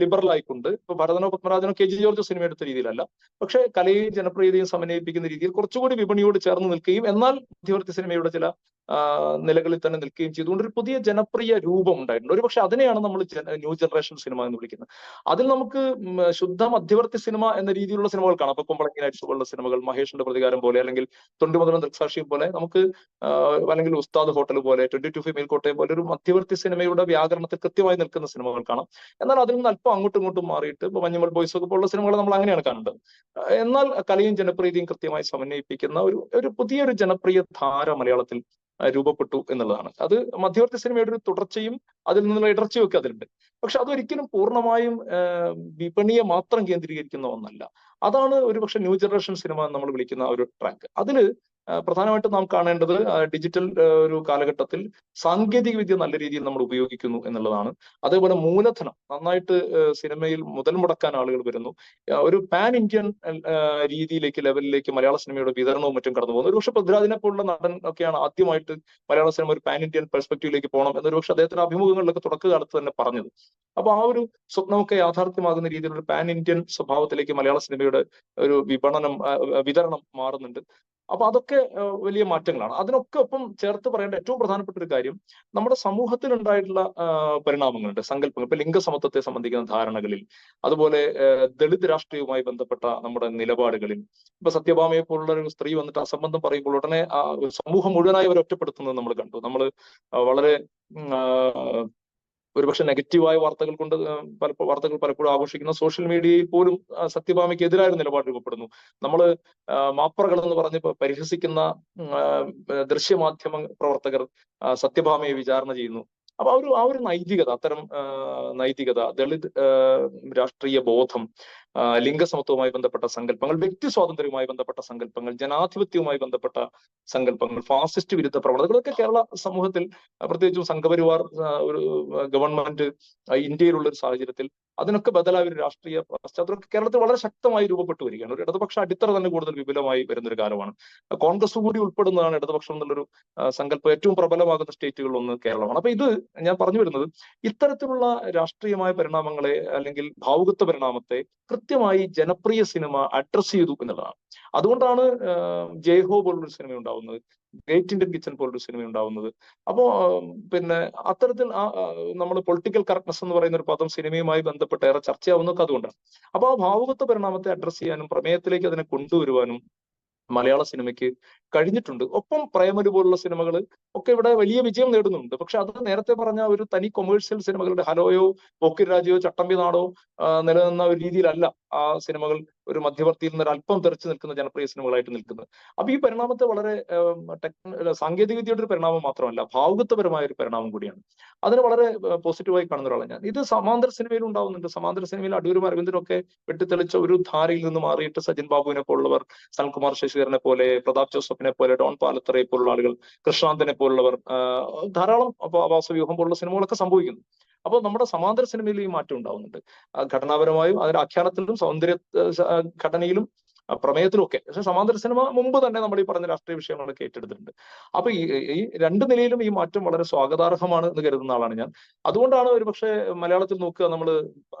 ലിബറൽ ആയിക്കൊണ്ട്, ഇപ്പൊ ഭരതനോ പത്മരാജനോ കെ ജി ജോർജ് സിനിമ എടുത്ത രീതിയിലല്ല, പക്ഷെ കലയെയും ജനപ്രിയതയും സമന്വയിപ്പിക്കുന്ന രീതിയിൽ കുറച്ചുകൂടി വിപണിയോട് ചേർന്ന് നിൽക്കുകയും എന്നാൽ മധ്യവർത്തി സിനിമയുടെ ചില നിലകളിൽ തന്നെ നിൽക്കുകയും ചെയ്തുകൊണ്ട് ഒരു പുതിയ ജനപ്രിയ രൂപം ഉണ്ടായിട്ടുണ്ട്. ഒരുപക്ഷെ അതിനെയാണ് നമ്മൾ ന്യൂ ജനറേഷൻ സിനിമ എന്ന് വിളിക്കുന്നത്. അതിൽ നമുക്ക് ശുദ്ധ മധ്യവർത്തി സിനിമ എന്ന രീതിയിലുള്ള സിനിമകൾ കാണാം. അപ്പൊ കുമ്പളങ്ങി നൈറ്റ്സ് പോലുള്ള സിനിമകൾ, മഹേഷിന്റെ പ്രതികാരം പോലെ, അല്ലെങ്കിൽ തൊണ്ടിമുതലും ദൃക്സാക്ഷിയും പോലെ, നമുക്ക് അല്ലെങ്കിൽ ഉസ്താദ് ഹോട്ടൽ പോലെ, 22 ഫീമെയിൽ കോട്ടയം പോലെ ഒരു മധ്യവർത്തി സിനിമയുടെ വ്യാകരണത്തിൽ കൃത്യമായി നിൽക്കുന്ന സിനിമകൾ കാണാം. എന്നാൽ അതിൽ നിന്ന് അല്പം അങ്ങോട്ടും ഇങ്ങോട്ടും മാറിയിട്ട് ഇപ്പൊ മഞ്ഞുമൽ ബോയ്സ് ഒക്കെ പോലുള്ള സിനിമകൾ നമ്മൾ അങ്ങനെയാണ് കാണുന്നത്. എന്നാൽ കലയും ജനപ്രീതിയും കൃത്യമായി സമന്വയിപ്പിക്കുന്ന ഒരു പുതിയൊരു ജനപ്രിയ ധാര മലയാളത്തിൽ രൂപപ്പെട്ടു എന്നുള്ളതാണ്. അത് മധ്യവർത്തി സിനിമയുടെ ഒരു തുടർച്ചയും അതിൽ നിന്നുള്ള ഇടർച്ചയും ഒക്കെ അതിലുണ്ട്. പക്ഷെ അതൊരിക്കലും പൂർണ്ണമായും വിപണിയെ മാത്രം കേന്ദ്രീകരിക്കുന്ന ഒന്നല്ല. അതാണ് ഒരുപക്ഷെ ന്യൂ ജനറേഷൻ സിനിമ എന്ന് നമ്മൾ വിളിക്കുന്ന ഒരു ട്രാക്ക്. അതില് പ്രധാനമായിട്ടും നാം കാണേണ്ടത് ഡിജിറ്റൽ ഒരു കാലഘട്ടത്തിൽ സാങ്കേതിക വിദ്യ നല്ല രീതിയിൽ നമ്മൾ ഉപയോഗിക്കുന്നു എന്നുള്ളതാണ്. അതേപോലെ മൂലധനം നന്നായിട്ട് സിനിമയിൽ മുതൽ മുടക്കാൻ ആളുകൾ വരുന്നു. ഒരു പാൻ ഇന്ത്യൻ രീതിയിലേക്ക്, ലെവലിലേക്ക് മലയാള സിനിമയുടെ വിതരണവും മറ്റും കടന്നു പോകുന്നു. ഒരുപക്ഷെ പൃഥ്വിരാജിനെ പോലുള്ള നടൻ ഒക്കെയാണ് ആദ്യമായിട്ട് മലയാള സിനിമ ഒരു പാൻ ഇന്ത്യൻ പെർസ്പെക്റ്റീവിലേക്ക് പോകണം എന്നൊരുപക്ഷെ അദ്ദേഹത്തിന്റെ അഭിമുഖങ്ങളിലൊക്കെ തുടക്കകാലത്ത് തന്നെ പറഞ്ഞത്. അപ്പൊ ആ ഒരു സ്വപ്നമൊക്കെ യാഥാർത്ഥ്യമാകുന്ന രീതിയിലുള്ള പാൻ ഇന്ത്യൻ സ്വഭാവത്തിലേക്ക് മലയാള സിനിമയുടെ ഒരു വിതരണം മാറുന്നുണ്ട്. അപ്പൊ അതൊക്കെ വലിയ മാറ്റങ്ങളാണ്. അതിനൊക്കെ ഒപ്പം ചേർത്ത് പറയേണ്ട ഏറ്റവും പ്രധാനപ്പെട്ട ഒരു കാര്യം, നമ്മുടെ സമൂഹത്തിൽ ഉണ്ടായിട്ടുള്ള പരിണാമങ്ങളുണ്ട്, സങ്കല്പങ്ങൾ. ഇപ്പൊ ലിംഗസമത്വത്തെ സംബന്ധിക്കുന്ന ധാരണകളിൽ, അതുപോലെ ദളിത് രാഷ്ട്രീയവുമായി ബന്ധപ്പെട്ട നമ്മുടെ നിലപാടുകളിൽ, ഇപ്പൊ സത്യഭാമയെ പോലുള്ള ഒരു സ്ത്രീ വന്നിട്ട് അസംബന്ധം പറയുമ്പോൾ ഉടനെ സമൂഹം മുഴുവനായി അവർ ഒറ്റപ്പെടുത്തുന്നത് നമ്മൾ കണ്ടു. നമ്മൾ വളരെ ഒരുപക്ഷെ നെഗറ്റീവായ വാർത്തകൾ കൊണ്ട് വാർത്തകൾ പലപ്പോഴും ആഘോഷിക്കുന്ന സോഷ്യൽ മീഡിയയിൽ പോലും സത്യഭാമയ്ക്ക് എതിരായ നിലപാട് രൂപപ്പെടുന്നു. നമ്മൾ മാപ്പറകൾ എന്ന് പറഞ്ഞ് പരിഹസിക്കുന്ന ദൃശ്യമാധ്യമ പ്രവർത്തകർ സത്യഭാമയെ വിചാരണ ചെയ്യുന്നു. അപ്പൊ ആ ഒരു നൈതികത, അത്തരം നൈതികത, ദളിത് രാഷ്ട്രീയ ബോധം, ലിംഗസമത്വവുമായി ബന്ധപ്പെട്ട സങ്കല്പങ്ങൾ, വ്യക്തി സ്വാതന്ത്ര്യവുമായി ബന്ധപ്പെട്ട സങ്കല്പങ്ങൾ, ജനാധിപത്യവുമായി ബന്ധപ്പെട്ട സങ്കല്പങ്ങൾ, ഫാസിസ്റ്റ് വിരുദ്ധ പ്രവണതകളൊക്കെ കേരള സമൂഹത്തിൽ, പ്രത്യേകിച്ചും സംഘപരിവാർ ഒരു ഗവൺമെന്റ് ഇന്ത്യയിലുള്ള ഒരു സാഹചര്യത്തിൽ അതിനൊക്കെ ബദലായ ഒരു രാഷ്ട്രീയ പശ്ചാത്തലം കേരളത്തിൽ വളരെ ശക്തമായി രൂപപ്പെട്ടു വരികയാണ്. ഒരു ഇടതുപക്ഷ അടിത്തറ തന്നെ കൂടുതൽ വിപുലമായി വരുന്ന ഒരു കാലമാണ്. കോൺഗ്രസ് കൂടി ഉൾപ്പെടുന്നതാണ് ഇടതുപക്ഷം എന്നുള്ളൊരു സങ്കല്പം ഏറ്റവും പ്രബലമാകുന്ന സ്റ്റേറ്റുകളിൽ ഒന്ന് കേരളമാണ്. അപ്പൊ ഇത് ഞാൻ പറഞ്ഞു വരുന്നത് ഇത്തരത്തിലുള്ള രാഷ്ട്രീയമായ പരിണാമങ്ങളെ അല്ലെങ്കിൽ ഭാവുകത്വ പരിണാമത്തെ കൃത്യമായി ജനപ്രിയ സിനിമ അഡ്രസ് ചെയ്തു എന്നുള്ളതാണ്. അതുകൊണ്ടാണ് ജയ്ഹോ പോലുള്ളൊരു സിനിമ ഉണ്ടാവുന്നത്, ഗ്രേറ്റ് ഇന്ത്യൻ കിച്ചൺ പോലൊരു സിനിമ ഉണ്ടാവുന്നത്. അപ്പോ പിന്നെ അത്തരത്തിൽ നമ്മൾ പൊളിറ്റിക്കൽ കറക്റ്റ്നെസ് എന്ന് പറയുന്ന ഒരു പദം സിനിമയുമായി ബന്ധപ്പെട്ട് ഏറെ ചർച്ചയാവുന്നതൊക്കെ അതുകൊണ്ടാണ്. അപ്പൊ ആ ഭാവുകത്വ പരിണാമത്തെ അഡ്രസ് ചെയ്യാനും പ്രമേയത്തിലേക്ക് അതിനെ കൊണ്ടുവരുവാനും മലയാള സിനിമയ്ക്ക് കഴിഞ്ഞിട്ടുണ്ട്. ഒപ്പം പ്രേമലു പോലുള്ള സിനിമകൾ ഒക്കെ ഇവിടെ വലിയ വിജയം നേടുന്നുണ്ട്. പക്ഷെ അത് നേരത്തെ പറഞ്ഞ ഒരു തനി കൊമേഴ്സ്യൽ സിനിമകളുടെ ഹലോയോ പോക്കിരാജയോ ചട്ടമ്പി നാടോ നിലനിന്ന ഒരു രീതിയിലല്ല ആ സിനിമകൾ ഒരു മധ്യവർത്തിയിൽ നിന്ന് അല്പം തെറിച്ചു നിൽക്കുന്ന ജനപ്രിയ സിനിമകളായിട്ട് നിൽക്കുന്നത്. അപ്പൊ ഈ പരിണാമത്തെ വളരെ സാങ്കേതിക വിദ്യയുടെ ഒരു പരിണാമം മാത്രമല്ല, ഭാവുകത്വപരമായ ഒരു പരിണാമം കൂടിയാണ്. അതിന് വളരെ പോസിറ്റീവായി കാണുന്ന ഒരാളാണ് ഞാൻ. ഇത് സമാന്തര സിനിമയിൽ ഉണ്ടാവുന്നുണ്ട്. സമാന്തര സിനിമയിൽ അടൂരും അരവിന്ദനൊക്കെ വെട്ടിത്തെളിച്ച ഒരു ധാരയിൽ നിന്ന് മാറിയിട്ട് സജിൻ ബാബുവിനെ പോലുള്ളവർ, സനൽകുമാർ ശശിധരനെ പോലെ, പ്രതാപ് ജോസഫിനെ പോലെ, ഡോൺ പാലത്തറയെ പോലുള്ള ആളുകൾ, കൃഷ്ണാന്തനെ പോലുള്ളവർ, ധാരാളം ആവാസവ്യൂഹം പോലുള്ള സിനിമകളൊക്കെ സംഭവിക്കുന്നു. അപ്പോൾ നമ്മുടെ സമാന്തര സിനിമയിൽ ഈ മാറ്റം ഉണ്ടാവുന്നുണ്ട്. ഘടനാപരമായും അതിന്റെ ആഖ്യാനത്തിലും സൗന്ദര്യ ഘടനയിലും പ്രമേയത്തിലും ഒക്കെ. പക്ഷെ സമാന്തര സിനിമ മുമ്പ് തന്നെ നമ്മൾ ഈ പറഞ്ഞ രാഷ്ട്രീയ വിഷയങ്ങളൊക്കെ ഏറ്റെടുത്തിട്ടുണ്ട്. അപ്പൊ ഈ രണ്ട് നിലയിലും ഈ മാറ്റം വളരെ സ്വാഗതാർഹമാണ് എന്ന് കരുതുന്ന ആളാണ് ഞാൻ. അതുകൊണ്ടാണ് ഒരുപക്ഷെ മലയാളത്തിൽ നോക്കുക, നമ്മൾ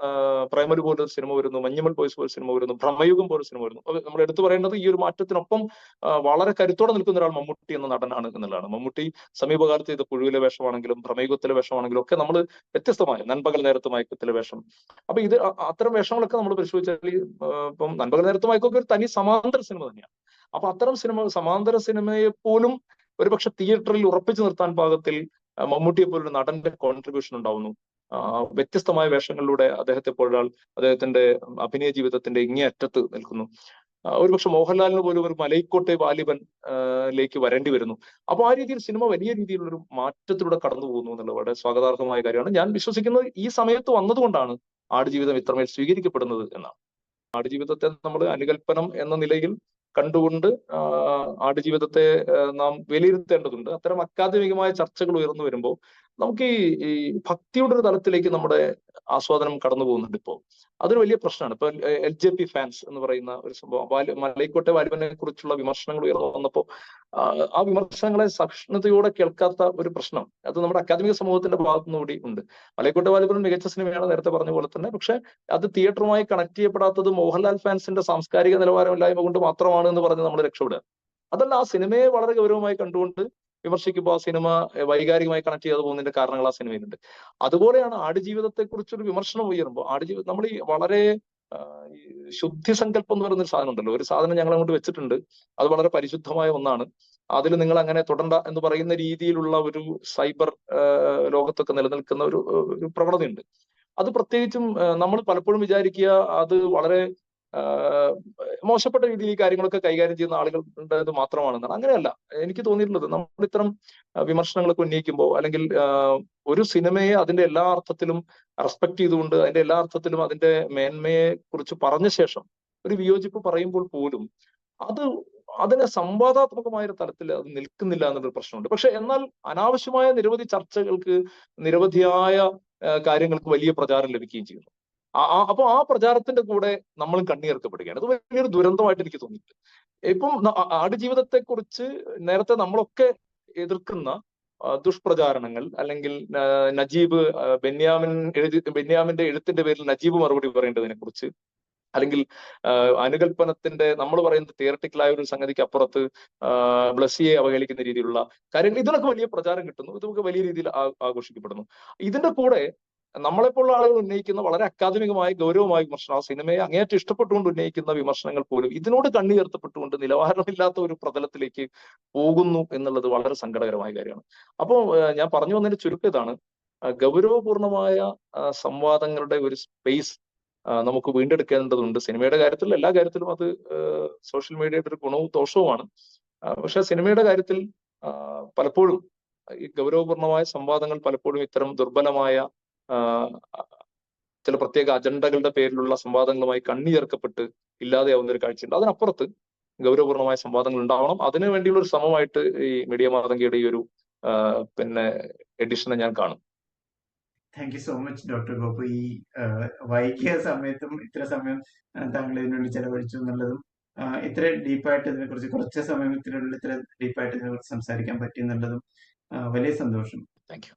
പ്രൈമറി പോലൊരു സിനിമ വരുന്നു, മഞ്ഞുമൽ ബോയ്സ് പോലെ സിനിമ വരുന്നു, ഭ്രമയുഗം പോലെ സിനിമ വരുന്നു. നമ്മൾ എടുത്തു പറയേണ്ടത് ഈ ഒരു മാറ്റത്തിനൊപ്പം വളരെ കരുത്തോടെ നിൽക്കുന്ന ഒരാൾ മമ്മൂട്ടി എന്ന നടനാണ് എന്നുള്ളതാണ്. മമ്മൂട്ടി സമീപകാലത്ത് ഇത് പുഴുവിലെ വേഷമാണെങ്കിലും ഭ്രമയുഗത്തിലെ വേഷമാണെങ്കിലും ഒക്കെ നമ്മൾ വ്യത്യസ്തമായ നൻപകൽ നേരത്ത് മയക്കത്തിലെ വേഷം, അപ്പൊ ഇത് അത്തരം വേഷങ്ങളൊക്കെ നമ്മൾ പരിശോധിച്ചാൽ ഇപ്പം നൻപകൽ നേരത്ത് മയക്കൊക്കെ ഒരു തനി സമാന്തര സിനിമ തന്നെയാണ്. അപ്പൊ അത്തരം സിനിമ സമാന്തര സിനിമയെ പോലും ഒരുപക്ഷെ തിയേറ്ററിൽ ഉറപ്പിച്ചു നിർത്താൻ പാകത്തിൽ മമ്മൂട്ടിയെ പോലൊരു നടന്റെ കോൺട്രിബ്യൂഷൻ ഉണ്ടാവുന്നു. വ്യത്യസ്തമായ വേഷങ്ങളിലൂടെ അദ്ദേഹത്തെ പോലൊരാൾ അദ്ദേഹത്തിന്റെ അഭിനയ ജീവിതത്തിന്റെ ഇങ്ങേ അറ്റത്ത് നിൽക്കുന്നു. ഒരുപക്ഷെ മോഹൻലാലിന് പോലും ഒരു മലൈക്കോട്ടെ വാലിബൻ ലേക്ക് വരേണ്ടി വരുന്നു. അപ്പൊ ആ രീതിയിൽ സിനിമ വലിയ രീതിയിലുള്ളൊരു മാറ്റത്തിലൂടെ കടന്നു പോകുന്നു എന്നുള്ളത് വളരെ സ്വാഗതാർഹമായ കാര്യമാണ്. ഞാൻ വിശ്വസിക്കുന്നത് ഈ സമയത്ത് വന്നതുകൊണ്ടാണ് ആടുജീവിതം ഇത്രമേൽ സ്വീകരിക്കപ്പെടുന്നത് എന്നാണ്. ആടുജീവിതത്തെ നമ്മൾ അനുകൽപ്പനം എന്ന നിലയിൽ കണ്ടുകൊണ്ട് ആടുജീവിതത്തെ നാം വിലയിരുത്തേണ്ടതുണ്ട്. അത്തരം അക്കാദമികമായ ചർച്ചകൾ ഉയർന്നു വരുമ്പോൾ നമുക്ക് ഈ ഭക്തിയുടെ ഒരു തലത്തിലേക്ക് നമ്മുടെ ആസ്വാദനം കടന്നു പോകുന്നുണ്ട്. ഇപ്പോൾ അതൊരു വലിയ പ്രശ്നമാണ്. ഇപ്പൊ LJP ഫാൻസ് എന്ന് പറയുന്ന ഒരു സംഭവം, മലൈക്കോട്ടെ വാലിബനെ കുറിച്ചുള്ള വിമർശനങ്ങൾ ഉയർന്നു വന്നപ്പോൾ ആ വിമർശനങ്ങളെ സഹിഷ്ണുതയോടെ കേൾക്കാത്ത ഒരു പ്രശ്നം അത് നമ്മുടെ അക്കാദമിക സമൂഹത്തിന്റെ ഭാഗത്തുനിന്നുകൂടി ഉണ്ട്. മലൈക്കോട്ടെ വാലിബൻ മികച്ച സിനിമയാണ്, നേരത്തെ പറഞ്ഞ പോലെ തന്നെ. പക്ഷെ അത് തിയേറ്ററുമായി കണക്ട് ചെയ്യപ്പെടാത്തത് മോഹൻലാൽ ഫാൻസിന്റെ സാംസ്കാരിക നിലവാരമില്ലായ്മ കൊണ്ട് മാത്രമാണ് എന്ന് പറഞ്ഞ് നമ്മൾ രക്ഷപ്പെടുക. അതല്ല, ആ സിനിമയെ വളരെ ഗൗരവമായി കണ്ടുകൊണ്ട് വിമർശിക്കുമ്പോൾ ആ സിനിമ വൈകാരികമായി കണക്ട് ചെയ്ത് പോകുന്നതിന്റെ കാരണങ്ങൾ ആ സിനിമയിലുണ്ട്. അതുപോലെയാണ് ആടുജീവിതത്തെ കുറിച്ചൊരു വിമർശനം ഉയരുമ്പോൾ ആടുജീവിതം നമ്മൾ ഈ വളരെ ശുദ്ധി സങ്കല്പം എന്ന് പറയുന്ന ഒരു സാധനം ഉണ്ടല്ലോ, ഒരു സാധനം ഞങ്ങൾ അങ്ങോട്ട് വെച്ചിട്ടുണ്ട്, അത് വളരെ പരിശുദ്ധമായ ഒന്നാണ്, അതിൽ നിങ്ങൾ അങ്ങനെ തുടണ്ട എന്ന് പറയുന്ന രീതിയിലുള്ള ഒരു സൈബർ ലോകത്തൊക്കെ നിലനിൽക്കുന്ന ഒരു പ്രവണതയുണ്ട്. അത് പ്രത്യേകിച്ചും നമ്മൾ പലപ്പോഴും വിചാരിക്കുക അത് വളരെ മോശപ്പെട്ട രീതിയിൽ ഈ കാര്യങ്ങളൊക്കെ കൈകാര്യം ചെയ്യുന്ന ആളുകൾ ഉണ്ടത് മാത്രമാണെന്നാണ്. അങ്ങനെയല്ല എനിക്ക് തോന്നിയിട്ടുള്ളത്. നമ്മൾ ഇത്തരം വിമർശനങ്ങളൊക്കെ ഉന്നയിക്കുമ്പോൾ അല്ലെങ്കിൽ ഒരു സിനിമയെ അതിന്റെ എല്ലാ അർത്ഥത്തിലും റെസ്പെക്ട് ചെയ്തുകൊണ്ട് അതിന്റെ എല്ലാ അർത്ഥത്തിലും അതിന്റെ മേന്മയെ കുറിച്ച് പറഞ്ഞ ശേഷം ഒരു വിയോജിപ്പ് പറയുമ്പോൾ പോലും അതിനെ സംവാദാത്മകമായ ഒരു തലത്തിൽ അത് നിൽക്കുന്നില്ല എന്നൊരു പ്രശ്നമുണ്ട്. പക്ഷെ എന്നാൽ അനാവശ്യമായ നിരവധി ചർച്ചകൾക്ക്, നിരവധിയായ കാര്യങ്ങൾക്ക് വലിയ പ്രചാരം ലഭിക്കുകയും ചെയ്യുന്നു. അപ്പൊ ആ പ്രചാരത്തിന്റെ കൂടെ നമ്മളും കണ്ണിയേർക്കപ്പെടുകയാണ്. അത് വലിയൊരു ദുരന്തമായിട്ട് എനിക്ക് തോന്നിയിട്ടുണ്ട്. ഇപ്പം ആടുജീവിതത്തെ കുറിച്ച് നേരത്തെ നമ്മളൊക്കെ എതിർക്കുന്ന ദുഷ്പ്രചാരണങ്ങൾ, അല്ലെങ്കിൽ നജീബ് ബെന്യാമിന്റെ എഴുത്തിന്റെ പേരിൽ നജീബ് മറുപടി പറയേണ്ടതിനെ കുറിച്ച്, അല്ലെങ്കിൽ അനുകൽപ്പനത്തിന്റെ നമ്മൾ പറയുന്നത് തിയറട്ടിക്കലായ ഒരു സംഗതിക്ക് അപ്പുറത്ത് ബ്ലസ്സിയെ അവഹേളിക്കുന്ന രീതിയിലുള്ള കാര്യങ്ങൾ, ഇതിനൊക്കെ വലിയ പ്രചാരം കിട്ടുന്നു, ഇതൊക്കെ വലിയ രീതിയിൽ ആഘോഷിക്കപ്പെടുന്നു. ഇതിന്റെ കൂടെ നമ്മളെപ്പോലുള്ള ആളുകൾ ഉന്നയിക്കുന്ന വളരെ അക്കാദമികമായ ഗൗരവമായ വിമർശനം, ആ സിനിമയെ അങ്ങേയറ്റം ഇഷ്ടപ്പെട്ടുകൊണ്ട് ഉന്നയിക്കുന്ന വിമർശനങ്ങൾ പോലും ഇതിനോട് കണ്ണുയർത്തപ്പെട്ടുകൊണ്ട് നിലവാരമില്ലാത്ത ഒരു പ്രതലത്തിലേക്ക് പോകുന്നു എന്നുള്ളത് വളരെ സങ്കടകരമായ കാര്യമാണ്. അപ്പോൾ ഞാൻ പറഞ്ഞു വന്നതിന്റെ ചുരുക്കം ഇതാണ്: ഗൗരവപൂർണമായ സംവാദങ്ങളുടെ ഒരു സ്പേസ് നമുക്ക് വീണ്ടെടുക്കേണ്ടതുണ്ട്. സിനിമയുടെ കാര്യത്തിൽ, എല്ലാ കാര്യത്തിലും അത് സോഷ്യൽ മീഡിയയുടെ ഒരു ഗുണവും ദോഷവുമാണ്. പക്ഷെ സിനിമയുടെ കാര്യത്തിൽ പലപ്പോഴും ഈ ഗൗരവപൂർണമായ സംവാദങ്ങൾ പലപ്പോഴും ഇത്തരം ദുർബലമായ ചില പ്രത്യേക അജണ്ടകളുടെ പേരിലുള്ള സംവാദങ്ങളുമായി കണ്ണിചേർക്കപ്പെട്ട് ഇല്ലാതെയാവുന്ന ഒരു കാഴ്ചയുണ്ട്. അതിനപ്പുറത്ത് ഗൗരവപൂർണമായ സംവാദങ്ങൾ ഉണ്ടാവണം. അതിനു വേണ്ടിയുള്ള ഒരു ശ്രമമായിട്ട് ഈ മീഡിയ മാതങ്കിയുടെ ഈ ഒരു എഡിഷനെ ഞാൻ കാണും. Thank you so much doctor Gopu. ഈ വൈകിയ സമയത്തും ഇത്ര സമയം താങ്കൾ ഇതിനുവേണ്ടി ചെലവഴിച്ചു എന്നുള്ളതും ഇത്ര ഡീപ്പായിട്ട് ഇതിനെക്കുറിച്ച് കുറച്ച് സമയത്തിനുള്ളിൽ ഇത്ര ഡീപ്പായിട്ട് ഇതിനെക്കുറിച്ച് സംസാരിക്കാൻ പറ്റി എന്നുള്ളതും വലിയ സന്തോഷം. Thank you.